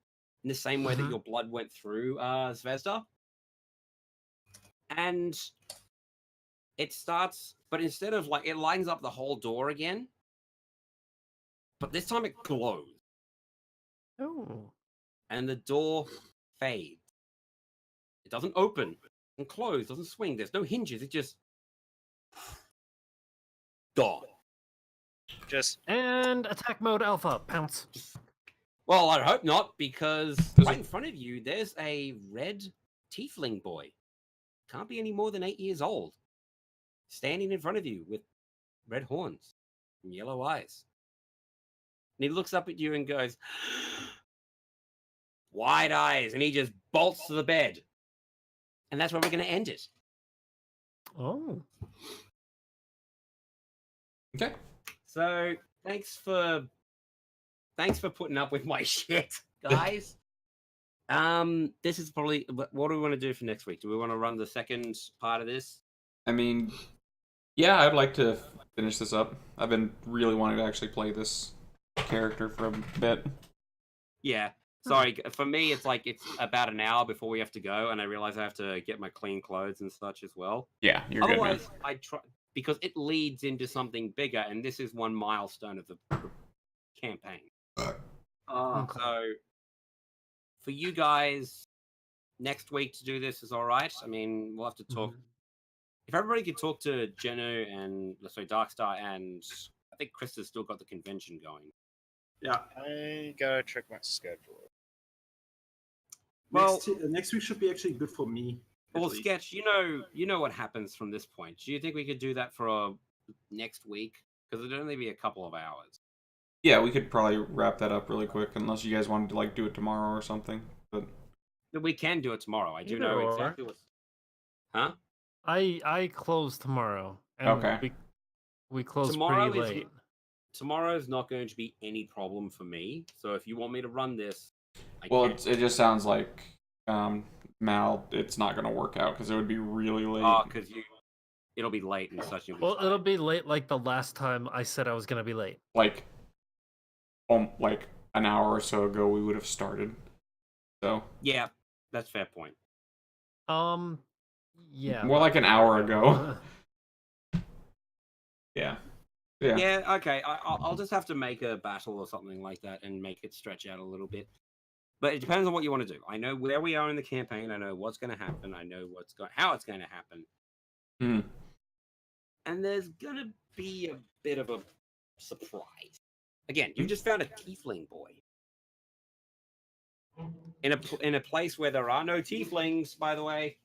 in the same way that your blood went through, Zvezda. And it starts, but instead of it lines up the whole door again. But this time it glows. Oh. And the door fades. It doesn't open and close, doesn't swing. There's no hinges. It just gone. And attack mode alpha. Pounce. Well, I hope not, because There's right in front of you, there's a red tiefling boy. Can't be any more than 8 years old. Standing in front of you with red horns and yellow eyes. And he looks up at you and goes, wide eyes, and he just bolts to the bed. And that's where we're going to end it. Oh. Okay. So thanks for putting up with my shit, guys. This is probably what do we want to do for next week? Do we want to run the second part of this? I mean, yeah, I'd like to finish this up. I've been really wanting to actually play this character for a bit. Yeah. Sorry, for me, it's about an hour before we have to go, and I realize I have to get my clean clothes and such as well. Yeah, you're good, man. Otherwise, I try because it leads into something bigger, and this is one milestone of the campaign. So, for you guys, next week to do this is all right. I mean, we'll have to talk. If everybody could talk to Genu and, let's say, Darkstar and I think Chris has still got the convention going. Yeah. I gotta check my schedule. Well, Next week should be actually good for me. at well, least. Sketch, you know what happens from this point. Do you think we could do that for next week? Because it'd only be a couple of hours. Yeah, we could probably wrap that up really quick, unless you guys wanted to like do it tomorrow or something. But We can do it tomorrow. I do Either know or. exactly what. Huh? I close tomorrow. And Okay. We close Tomorrow pretty is- late. Tomorrow's not going to be any problem for me. So if you want me to run this, I well, can. it just sounds like Mal, it's not gonna work out because it would be really late. Oh, because it'll be late and such. And Well, it'll be late like the last time I said I was gonna be late. Like an hour or so ago, we would have started. So Yeah, that's a fair point. Yeah. more like an hour ago. Yeah. Yeah. Yeah, okay. I'll just have to make a battle or something like that and make it stretch out a little bit. But it depends on what you want to do. I know where we are in the campaign. I know what's going to happen. I know how it's going to happen. Hmm. And there's going to be a bit of a surprise. Again, you just found a tiefling boy in a place where there are no tieflings, by the way.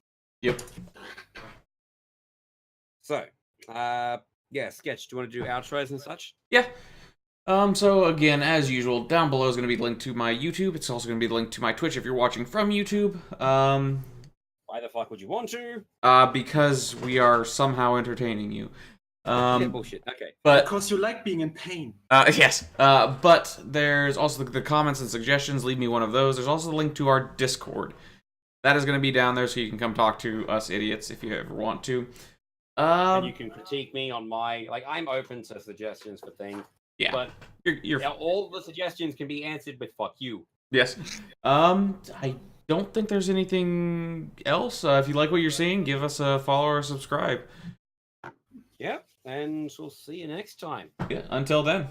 Yep. So, yeah, Sketch, do you want to do outros and such? Yeah. So again, as usual, down below is going to be linked to my YouTube. It's also going to be linked to my Twitch if you're watching from YouTube. Why the fuck would you want to? Because we are somehow entertaining you. Yeah, bullshit. Okay. But Because you like being in pain. yes. But there's also the comments and suggestions. Leave me one of those. There's also the link to our Discord. That is going to be down there, so you can come talk to us idiots if you ever want to. And you can critique me on my I'm open to suggestions for things. Yeah. But you're all the suggestions can be answered with "fuck you." yes. I don't think there's anything else. If you like what you're seeing, give us a follow or subscribe. Yep, and we'll see you next time. Yeah. Until then.